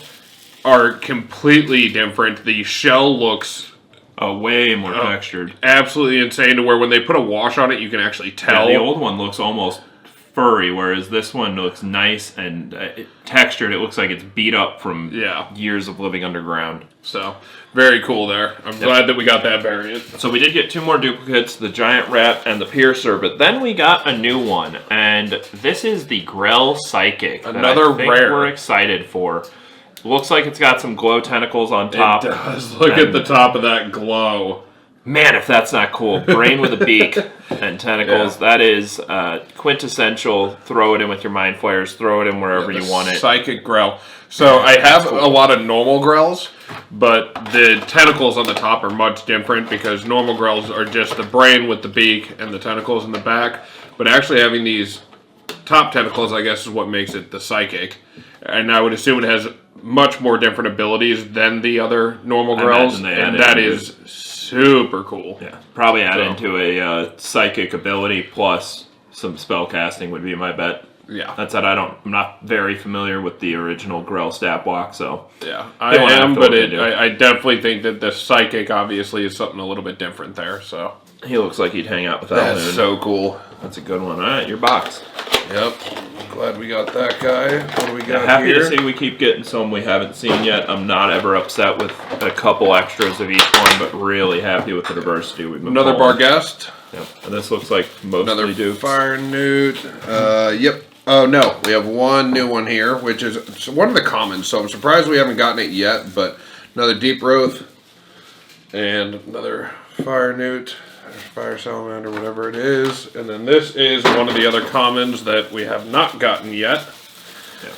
are completely different. The shell looks way more textured. Absolutely insane, to where when they put a wash on it, you can actually tell. Yeah, the old one looks almost furry, whereas this one looks nice and textured. It looks like it's beat up from years of living underground. So, very cool there. I'm glad that we got that variant. So we did get 2 more duplicates, the Giant Rat and the Piercer, but then we got a new one, and this is the Grell Psychic. Another rare. We're excited for. Looks like it's got some glow tentacles on top. It does. Look at the top of that glow. Man, if that's not cool. Brain with a beak and tentacles. That is quintessential. Throw it in with your Mind Flayers. Throw it in wherever you want it. Psychic Grell. So I have a lot of normal Grells, but the tentacles on the top are much different, because normal Grells are just the brain with the beak and the tentacles in the back. But actually having these top tentacles, I guess, is what makes it the Psychic. And I would assume it has much more different abilities than the other normal Grells, and that is super cool. Yeah, probably add into a psychic ability plus some spell casting would be my bet. Yeah, that's that. I'm not very familiar with the original Grell stat block, so yeah, I am. But I definitely think that the Psychic obviously is something a little bit different there. So he looks like he'd hang out with Alhoon. That's so cool. That's a good one. All right, your box. Yep. Glad we got that guy. What do we got happy here? to see we keep getting some we haven't seen yet. I'm not ever upset with a couple extras of each one, but really happy with the diversity we've been Another Barghest. Yep. And this looks like mostly Dukes. Firenewt. Yep. Oh, no. We have one new one here, which is one of the commons, so I'm surprised we haven't gotten it yet, but another Deep Rothe and another Firenewt. Fire Salamander, whatever it is. And then this is one of the other commons that we have not gotten yet.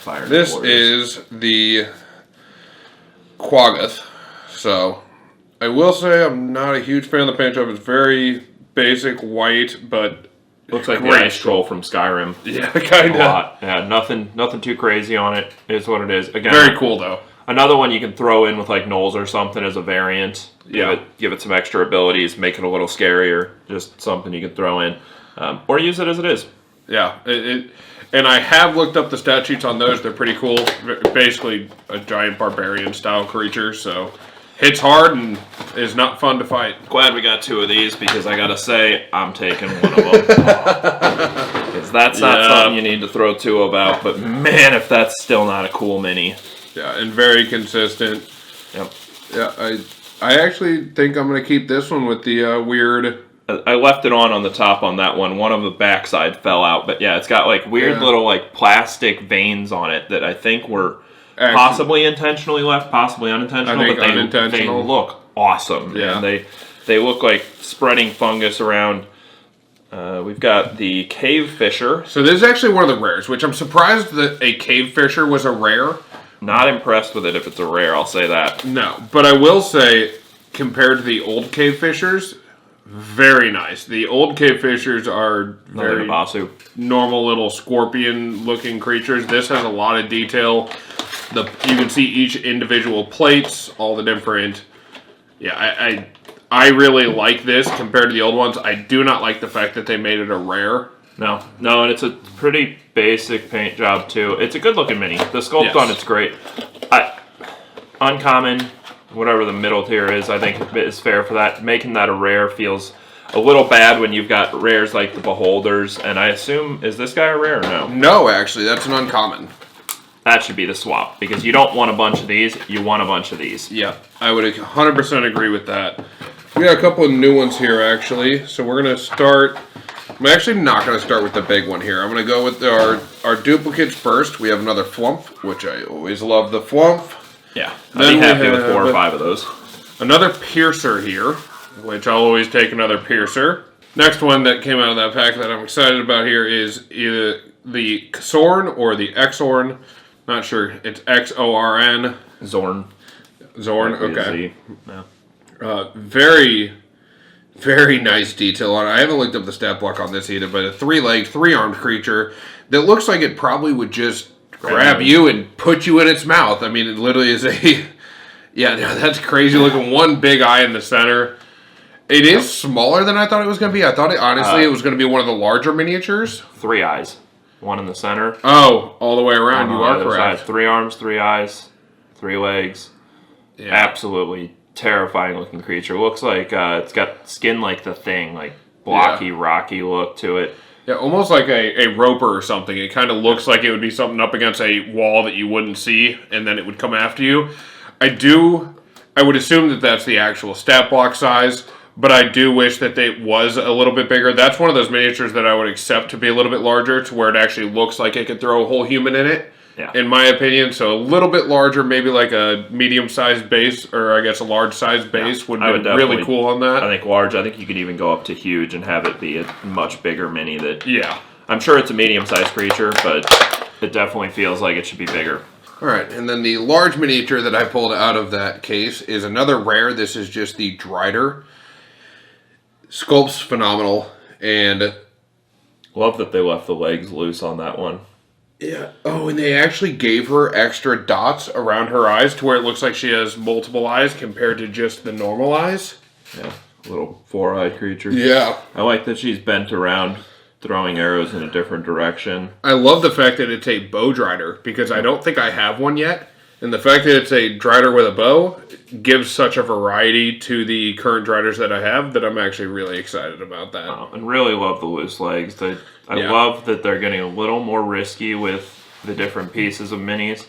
Yeah, this is the Quaggoth. So, I will say I'm not a huge fan of the paint job. It's very basic white, but looks like the ice troll from Skyrim. Yeah, kind of. Yeah, nothing too crazy on it. Is what it is. Again, very cool though. Another one you can throw in with like gnolls or something as a variant. Give it some extra abilities, make it a little scarier. Just something you can throw in, or use it as it is. Yeah, and I have looked up the stat sheets on those. They're pretty cool. Basically, a giant barbarian style creature. So hits hard and is not fun to fight. Glad we got 2 of these because I gotta say I'm taking one of them. Because that's not something you need to throw 2 about. But man, if that's still not a cool mini. Yeah, and very consistent. Yep. Yeah, I actually think I'm gonna keep this one with the weird. I left it on the top on that one. One of the backside fell out, but yeah, it's got like weird little like plastic veins on it that I think were possibly intentionally left, possibly unintentional. But they look awesome. Yeah, and they look like spreading fungus around. We've got the Cave Fisher. So this is actually one of the rares, which I'm surprised that a Cave Fisher was a rare. Not impressed with it if it's a rare, I'll say that. No, but I will say, compared to the old Cave Fishers, very nice. The old Cave Fishers are very Nabassu. Normal little scorpion-looking creatures. This has a lot of detail. You can see each individual plates, all the different. Yeah, I really like this compared to the old ones. I do not like the fact that they made it a rare. No, and it's a pretty basic paint job too. It's a good-looking mini. The sculpt on it's great. Uncommon. Whatever the middle tier is, I think is fair for that. Making that a rare feels a little bad when you've got rares like the Beholders, and I assume, is this guy a rare or no? No, actually, that's an uncommon. That should be the swap, because you don't want a bunch of these, you want a bunch of these. Yeah, I would 100% agree with that. We got a couple of new ones here, actually, so we're going to start... I'm actually not going to start with the big one here. I'm going to go with our duplicates first. We have another Flumph, which I always love the Flumph. Yeah, I'd be happy with 4 or 5 of those. Another Piercer here, which I'll always take another Piercer. Next one that came out of that pack that I'm excited about here is either the Xorn or the Xorn. Not sure. It's Xorn. Xorn. Okay. Yeah. Very, very nice detail on it. I haven't looked up the stat block on this either, but a 3-legged, 3-armed creature that looks like it probably would just grab you and put you in its mouth. I mean, it literally is a... Yeah, that's crazy looking. One big eye in the center. It is smaller than I thought it was going to be. I thought, honestly, it was going to be one of the larger miniatures. 3 eyes. 1 in the center. Oh, all the way around. You are correct. 3 arms, 3 eyes, 3 legs. Yeah. Absolutely terrifying looking creature. Looks like it's got skin like the Thing, like blocky, rocky look to it. Yeah, almost like a roper or something. It kind of looks like it would be something up against a wall that you wouldn't see, and then it would come after you. I would assume that that's the actual stat block size, but I do wish that it was a little bit bigger. That's one of those miniatures that I would accept to be a little bit larger, to where it actually looks like it could throw a whole human in it, in my opinion. So a little bit larger, maybe like a medium-sized base, or I guess a large-sized base would be really cool on that. I think large. I think you could even go up to huge and have it be a much bigger mini. Yeah. I'm sure it's a medium-sized creature, but it definitely feels like it should be bigger. All right, and then the large miniature that I pulled out of that case is another rare. This is just the Drider. Sculpt's phenomenal, and... Love that they left the legs loose on that one. Yeah. Oh, and they actually gave her extra dots around her eyes to where it looks like she has multiple eyes compared to just the normal eyes. Yeah, little 4-eyed creature. Yeah. I like that she's bent around, throwing arrows in a different direction. I love the fact that it's a bow Drider, because I don't think I have one yet. And the fact that it's a Drider with a bow gives such a variety to the current Driders that I have that I'm actually really excited about that. And really love the loose legs. I love that they're getting a little more risky with the different pieces of minis.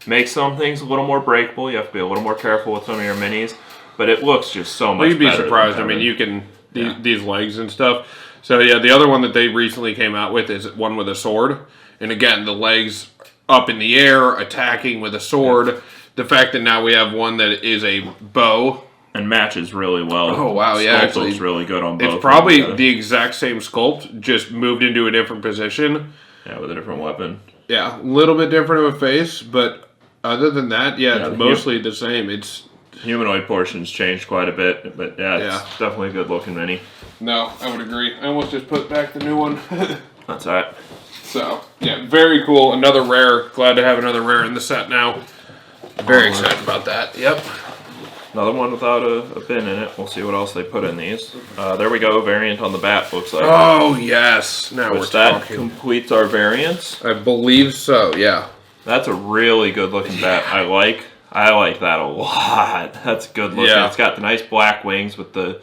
Make some things a little more breakable. You have to be a little more careful with some of your minis. But it looks just so much better. You'd be surprised. I mean, you can... These legs and stuff. So, yeah, the other one that they recently came out with is one with a sword. And, again, the legs up in the air, attacking with a sword. Yeah. The fact that now we have one that is a bow. And matches really well. Oh, wow, yeah. Actually, looks really good on both. It's probably the exact same sculpt, just moved into a different position. Yeah, with a different weapon. Yeah, a little bit different of a face, but other than that, it's mostly the same. It's humanoid portion's changed quite a bit, but yeah, it's definitely a good looking mini. No, I would agree. I almost just put back the new one. That's all right. So, yeah, very cool. Another rare. Glad to have another rare in the set now. Very excited about that. Yep. Another one without a bin in it. We'll see what else they put in these. There we go. Variant on the bat, looks like. Oh, yes. Now we're talking. That completes our variants. I believe so, yeah. That's a really good looking bat. I like that a lot. That's good looking. Yeah. It's got the nice black wings with the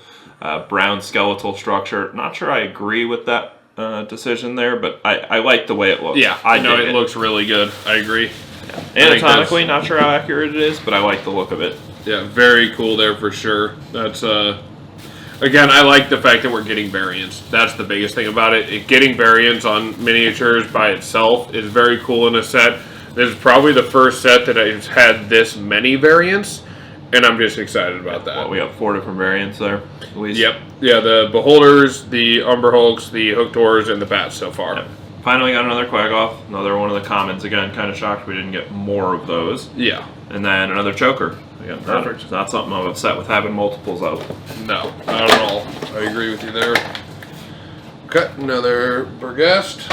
brown skeletal structure. Not sure I agree with that decision there, but I like the way it looks. Yeah, I know it looks really good. I agree. Yeah. Anatomically, not sure how accurate it is, but I like the look of it. Yeah, very cool there for sure. That's again, I like the fact that we're getting variants. That's the biggest thing about it. Getting variants on miniatures by itself is very cool in a set. This is probably the first set that I've had this many variants, and I'm just excited about that. Well, we have 4 different variants there, at least. Yep. Yeah, the Beholders, the Umber Hulks, the Hooktors, and the Bats so far. Yep. Finally got another Quaggoth, another one of the commons. Again, kind of shocked we didn't get more of those. Yeah. And then another Choker. Again, Perfect. Not something I'm upset with having multiples of. No, not at all. I agree with you there. Okay, another Barghest.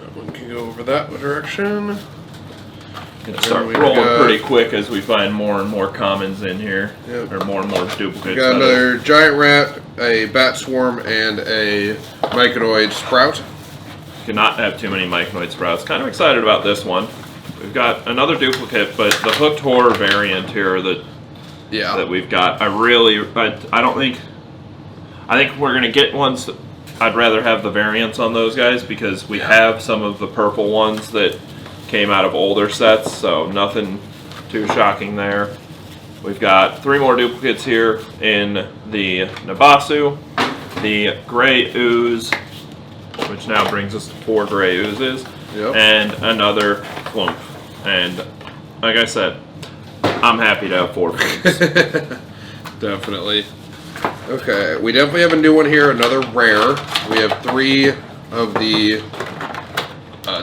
That one can go over that direction. Gonna start rolling pretty quick as we find more and more commons in here. Yep. Or more and more duplicates. We got another Giant Rat, a Bat Swarm, and a Myconid Sprout. Cannot have too many Myconid Sprouts. Kind of excited about this one. We've got another duplicate, but the Hooked Horror variant here that we've got, I think we're gonna get ones. I'd rather have the variants on those guys because we have some of the purple ones that came out of older sets, so nothing too shocking there. We've got 3 more duplicates here in the Nabassu, the Gray Ooze, which now brings us to 4 Gray Oozes, and another Flumph. And like I said, I'm happy to have 4 Flumphs. Definitely. Okay, we definitely have a new one here, another rare. We have 3 of the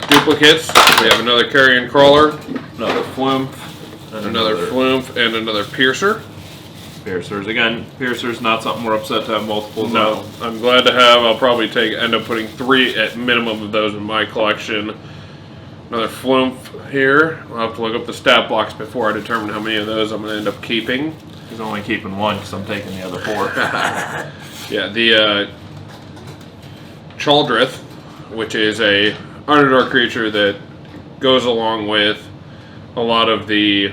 duplicates. We have another Carrion Crawler, another Flumph, and another Flumph, and another Piercer. Piercers. Again, Piercer's not something we're upset to have multiples of. No, I'm glad to have. I'll probably end up putting 3 at minimum of those in my collection. Another Flumph here. I'll have to look up the stat blocks before I determine how many of those I'm going to end up keeping. He's only keeping 1 because I'm taking the other 4. Yeah, the Choldrith, which is a Underdark creature that goes along with a lot of the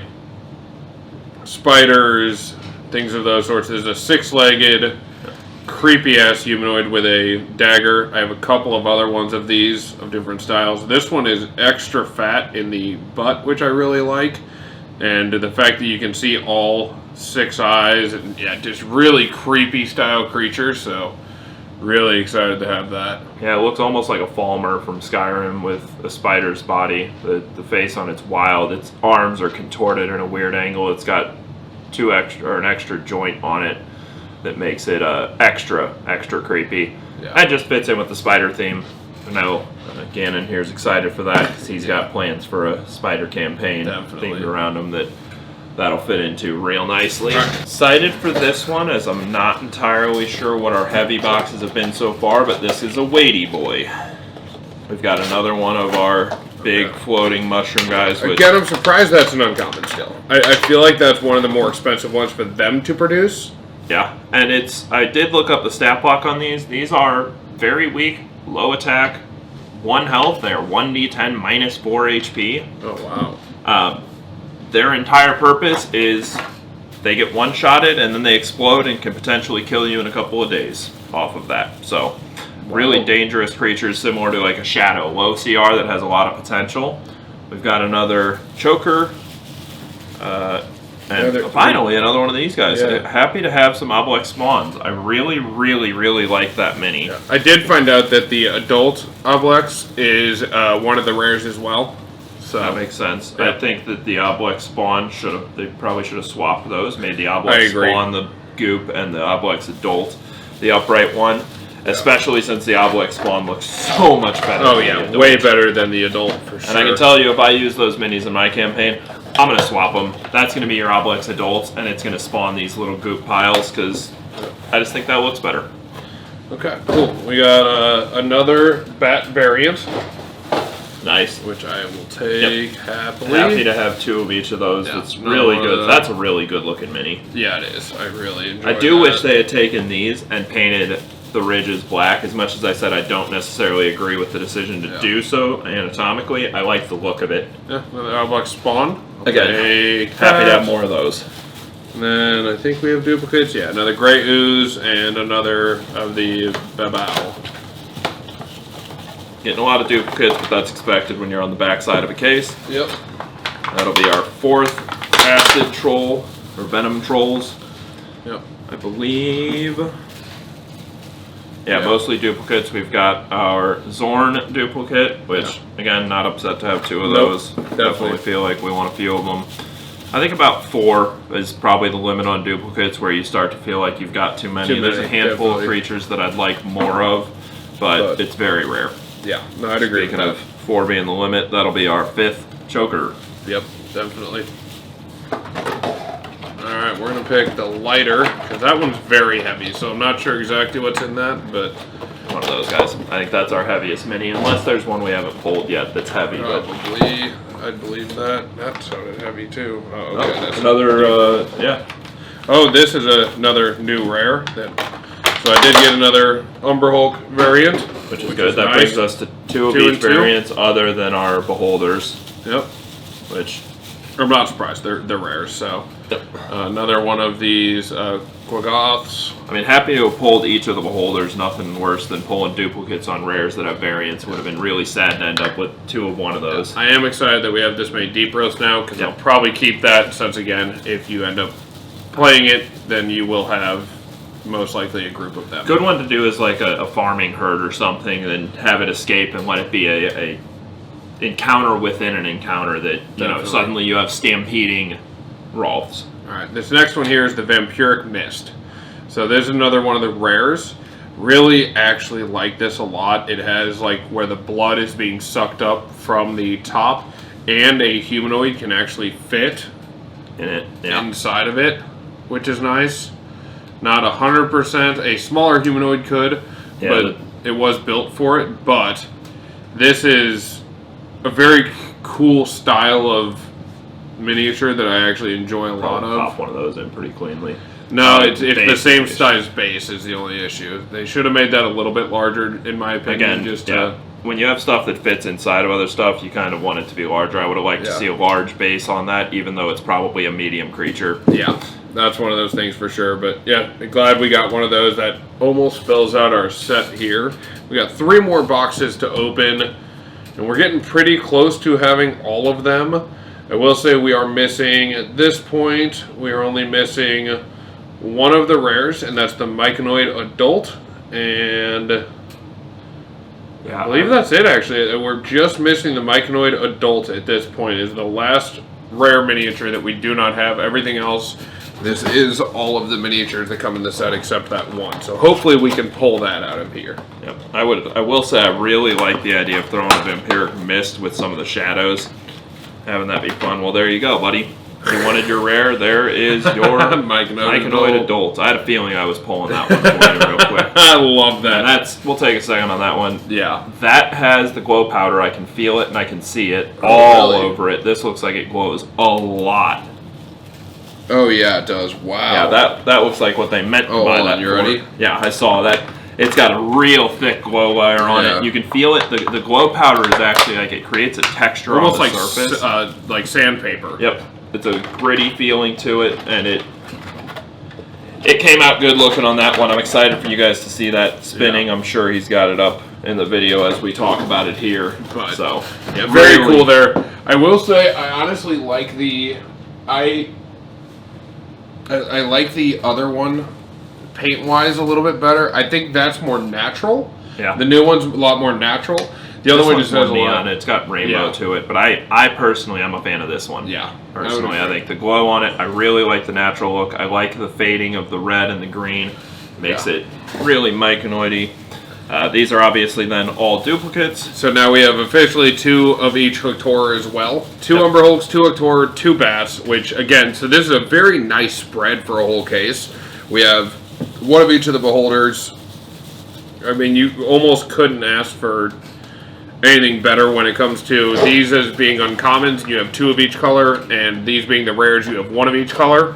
spiders, things of those sorts. There's a 6-legged, creepy-ass humanoid with a dagger. I have a couple of other ones of these, of different styles. This one is extra fat in the butt, which I really like. And the fact that you can see all 6 eyes, and yeah, just really creepy style creature, so really excited to have that. Yeah, it looks almost like a Falmer from Skyrim with a spider's body. The face on it's wild. Its arms are contorted in a weird angle. It's got an extra joint on it that makes it extra creepy. Yeah. It just fits in with the spider theme. I know Gannon here is excited for that because he's got plans for a spider campaign themed around him that'll fit into real nicely. Right. Excited for this one as I'm not entirely sure what our heavy boxes have been so far, but this is a weighty boy. We've got another one of our big floating mushroom guys. Again, I'm surprised that's an uncommon still. I feel like that's one of the more expensive ones for them to produce. Yeah, and I did look up the stat block on these. These are very weak, low attack, 1 health. They're 1d10 minus 4 HP. Oh, wow. Their entire purpose is they get one-shotted and then they explode and can potentially kill you in a couple of days off of that. So, really dangerous creatures similar to like a Shadow, low CR that has a lot of potential. We've got another Choker. And finally, another one of these guys. Yeah. Happy to have some Oblex Spawns. I really, really, really like that mini. Yeah. I did find out that the adult Oblex is one of the rares as well. So that makes sense. Yeah. I think that the Oblex Spawn they probably should have swapped those. Made the Oblex Spawn the goop and the Oblex Adult the upright one. Especially since the Oblex Spawn looks so much better. Oh yeah, way better than the adult for sure. And I can tell you, if I use those minis in my campaign, I'm going to swap them. That's going to be your Oblex Adult, and it's going to spawn these little goop piles, because I just think that looks better. Okay, cool. We got another bat variant. Nice. Which I will take happily. Happy to have 2 of each of those. Yeah, It's really good. That's a really good looking mini. Yeah, it is. I really enjoy it. I do wish they had taken these and painted the ridges black. As much as I said I don't necessarily agree with the decision to do so anatomically, I like the look of it. Yeah, another Oblex Spawn. Again, happy to have more of those. And then I think we have duplicates. Yeah, another Grey Ooze and another of the Babau. Getting a lot of duplicates, but that's expected when you're on the back side of a case. Yep. That'll be our 4th acid troll, or Venom Trolls. Yep. I believe. Yeah, mostly duplicates. We've got our Xorn duplicate, which, again, not upset to have 2 of those. Definitely feel like we want a few of them. I think about 4 is probably the limit on duplicates, where you start to feel like you've got too many. There's a handful of creatures that I'd like more of, but it's very rare. Yeah, no, I'd agree. Speaking of 4 being the limit, that'll be our 5th choker. Yep, definitely. Alright, we're going to pick the lighter, because that one's very heavy, so I'm not sure exactly what's in that, but... One of those guys. I think that's our heaviest mini, unless there's one we haven't pulled yet that's heavy. Probably, I'd believe that. That sounded heavy too. Oh, okay. That's another, yeah. Oh, this is another new rare. So I did get another Umber Hulk variant. Which is good. That brings us to 2 of each variants other than our Beholders. Yep. Which... I'm not surprised. They're rares, so... Yep. Another one of these Quaggoths. I mean, happy to have pulled each of the Beholders. Nothing worse than pulling duplicates on rares that have variants. Would have been really sad to end up with 2 of one of those. I am excited that we have this many deep roasts now, because I'll probably keep that, since again, if you end up playing it, then you will have most likely a group of them. Good one to do is like a farming herd or something, and have it escape and let it be a encounter within an encounter that, you know, suddenly you have stampeding Rothes. Alright, this next one here is the Vampiric Mist. So there's another one of the rares. Really actually like this a lot. It has like where the blood is being sucked up from the top, and a humanoid can actually fit in it, inside of it, which is nice. Not 100%. A smaller humanoid could, but it was built for it. But this is a very cool style of miniature that I actually enjoy a lot of. Pop one of those in pretty cleanly. No, it's the same size base is the only issue. They should have made that a little bit larger, in my opinion. Again, when you have stuff that fits inside of other stuff, you kind of want it to be larger. I would have liked to see a large base on that, even though it's probably a medium creature. Yeah, that's one of those things for sure. But yeah, glad we got one of those. That almost fills out our set here. We got 3 more boxes to open, and we're getting pretty close to having all of them. I will say we are missing, at this point, we are only missing one of the rares, and that's the Myconid Adult, and I believe that's it, actually. We're just missing the Myconid Adult at this point. Is the last rare miniature that we do not have. Everything else, this is all of the miniatures that come in the set except that one. So hopefully we can pull that out of here. Yep. I will say I really like the idea of throwing a Vampiric Mist with some of the shadows. Having that be fun. Well, there you go, buddy. You wanted your rare. There is your Myconid Adult. I had a feeling I was pulling that one for you real quick. I love that. And we'll take a second on that one. Yeah. That has the glow powder. I can feel it and I can see it all over it. This looks like it glows a lot. Oh yeah, it does. Wow. Yeah, that looks like what they meant by that. You ready? Yeah, I saw that. It's got a real thick glow layer on it. You can feel it. The glow powder is actually like it creates a texture on the surface. Almost like sandpaper. Yep. It's a gritty feeling to it, and it came out good looking on that one. I'm excited for you guys to see that spinning. I'm sure he's got it up in the video as we talk about it here. But, so yeah, very cool there. I will say I honestly like the I like the other one paint-wise a little bit better. I think that's more natural. Yeah. The new one's a lot more natural. The other one just has a lot. It's got rainbow to it, but I personally am a fan of this one. Yeah. Personally, I think the glow on it, I really like the natural look. I like the fading of the red and the green. Makes it really Myconid-y. These are obviously then all duplicates. So now we have officially 2 of each Hooked Horror as well. 2 Umber Hulks, 2 Hooked Horror, 2 Bats, which again, so this is a very nice spread for a whole case. We have 1 of each of the Beholders. I mean, you almost couldn't ask for anything better when it comes to these as being uncommons. You have 2 of each color, and these being the rares, you have 1 of each color.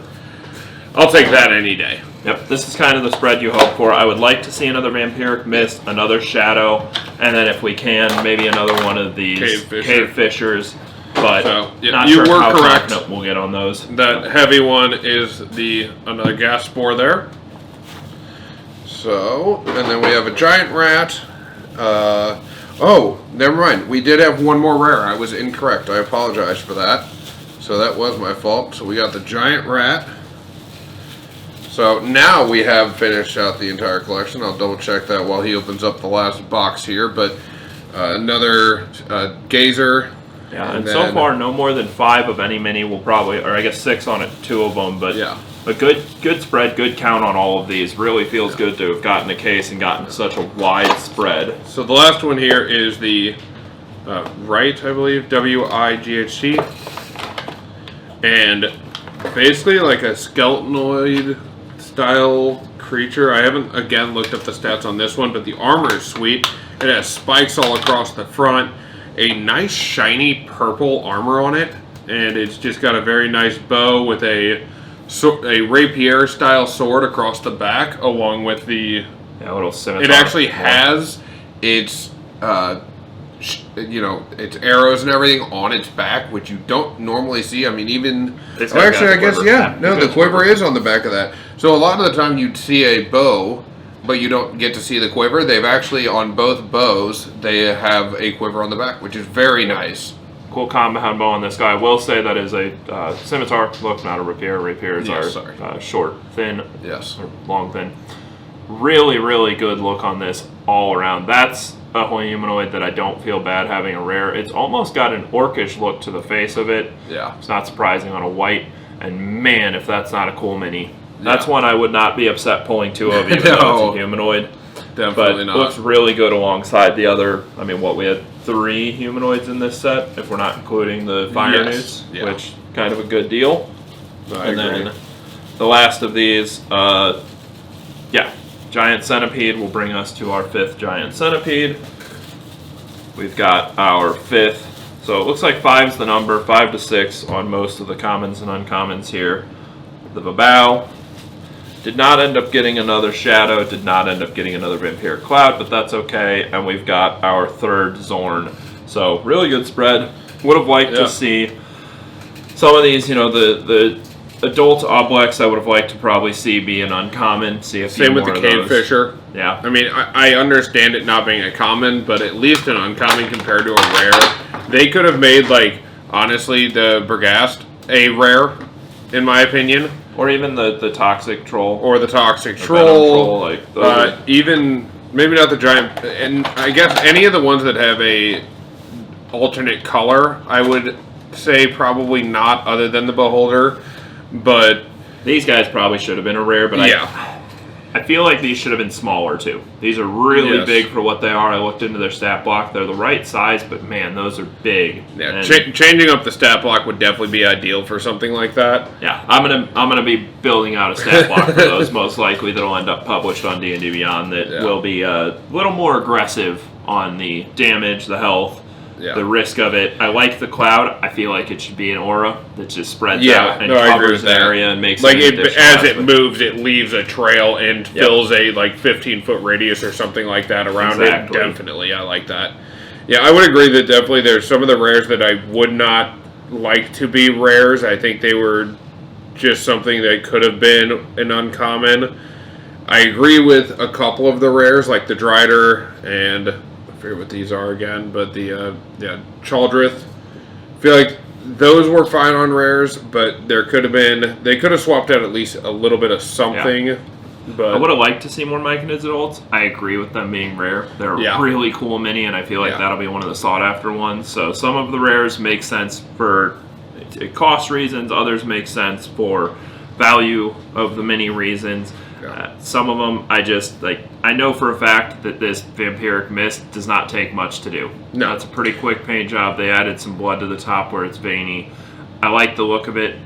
I'll take that any day. Yep, this is kind of the spread you hope for. I would like to see another Vampiric Mist, another Shadow, and then if we can, maybe another one of these Cave Fishers. But so, yeah, not you sure were how correct. confident we'll get on those. That heavy one is another gas spore there. So, and then we have a giant rat. Oh, never mind. We did have 1 more rare. I was incorrect. I apologize for that. So that was my fault. So we got the giant rat. So now we have finished out the entire collection. I'll double check that while he opens up the last box here. But another Gazer. Yeah, and so far no more than 5 of any mini will probably, or I guess 6 on it, 2 of them. But yeah, a good spread, good count on all of these. Really feels good to have gotten a case and gotten such a wide spread. So the last one here is the Wight, I believe, W-I-G-H-T. And basically like a skeletanoid style creature. I haven't, again, looked up the stats on this one, but the armor is sweet. It has spikes all across the front, a nice shiny purple armor on it, and it's just got a very nice bow with a rapier style sword across the back, along with the little scimitar. It actually has its its arrows and everything on its back, which you don't normally see. I mean, even actually, I guess the quiver is on the back of that. So a lot of the time you'd see a bow, but you don't get to see the quiver. They've actually, on both bows, they have a quiver on the back, which is very nice. Cool compound bow on this guy. I will say that is a scimitar. Look, not a rapier. Rapiers are short, thin, or long, thin. Really, really good look on this all around. That's a whole humanoid that I don't feel bad having a rare. It's almost got an orcish look to the face of it. Yeah. It's not surprising on a Wight. And man, if that's not a cool mini. That's one I would not be upset pulling 2 of, even though it's a humanoid. Definitely not. Looks really good alongside the other. I mean, we had 3 humanoids in this set, if we're not including the Firenewts, which kind of a good deal. I agree. Then the last of these, Giant Centipede will bring us to our 5th Giant Centipede. We've got our 5th. So it looks like 5's the number, 5 to 6 on most of the commons and uncommons here. The Babau did not end up getting another Shadow, did not end up getting another Vampiric Cloud, but that's okay. And we've got our 3rd Xorn. So really good spread. Would have liked to see some of these, the adult Oblex I would have liked to probably see be an uncommon. See a few Same with more the of Cave those. Fisher. Yeah. I mean, I understand it not being a common, but at least an uncommon compared to a rare. They could have made, like, honestly, the Barghest a rare, in my opinion. Or even the Toxic Troll. Or the Toxic Troll. Like those even, maybe not the Giant, and I guess any of the ones that have a alternate color, I would say probably not, other than the Beholder. But these guys probably should have been a rare, but I feel like these should have been smaller too. These are really big for what they are. I looked into their stat block; they're the right size, but man, those are big. Yeah, changing up the stat block would definitely be ideal for something like that. Yeah, I'm gonna be building out a stat block for those most likely that'll end up published on D&D Beyond that will be a little more aggressive on the damage, the health. The risk of it. I like the cloud. I feel like it should be an aura that just spreads out and covers the area and makes like as it moves, it leaves a trail and fills a 15-foot radius or something like that around it. Definitely, I like that. Yeah, I would agree that definitely there's some of the rares that I would not like to be rares. I think they were just something that could have been an uncommon. I agree with a couple of the rares, like the Drider and I forget what these are again, but the Choldrith. I feel like those were fine on rares, but they could have swapped out at least a little bit of something. Yeah. But I would have liked to see more Myconid Adults. I agree with them being rare. They're a really cool mini, and I feel like that'll be one of the sought after ones. So some of the rares make sense for cost reasons, others make sense for value of the mini reasons. Some of them, I know for a fact that this Vampiric Mist does not take much to do. No. That's a pretty quick paint job. They added some blood to the top where it's veiny. I like the look of it.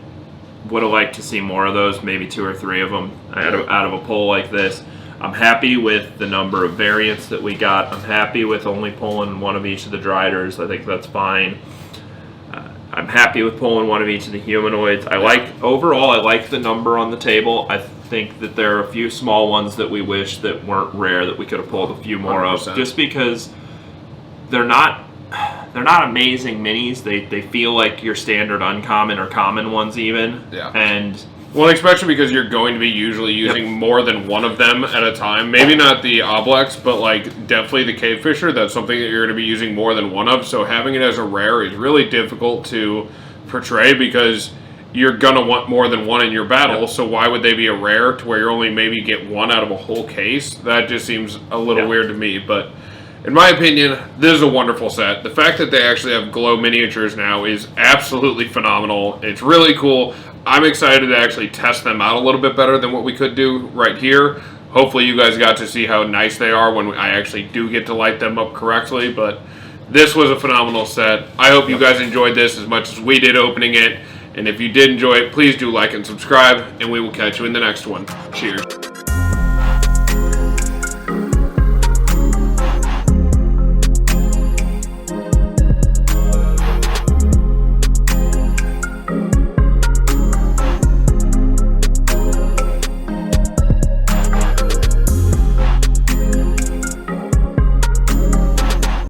Would have liked to see more of those, maybe 2 or 3 of them out of a pull like this. I'm happy with the number of variants that we got. I'm happy with only pulling 1 of each of the Driders. I think that's fine. I'm happy with pulling 1 of each of the humanoids. Overall, I like the number on the table. I think that there are a few small ones that we wish that weren't rare that we could have pulled a few more 100%. Of, just because they're not amazing minis. They feel like your standard uncommon or common ones even. Yeah. And well, especially because you're going to be usually using more than 1 of them at a time. Maybe not the Oblex, but like definitely the Cave Fisher. That's something that you're going to be using more than 1 of. So having it as a rare is really difficult to portray because you're going to want more than 1 in your battle. So why would they be a rare to where you only maybe get 1 out of a whole case? That just seems a little weird to me. But in my opinion, this is a wonderful set. The fact that they actually have glow miniatures now is absolutely phenomenal. It's really cool. I'm excited to actually test them out a little bit better than what we could do right here. Hopefully you guys got to see how nice they are when I actually do get to light them up correctly. But this was a phenomenal set. I hope you guys enjoyed this as much as we did opening it. And if you did enjoy it, please do like and subscribe. And we will catch you in the next one. Cheers.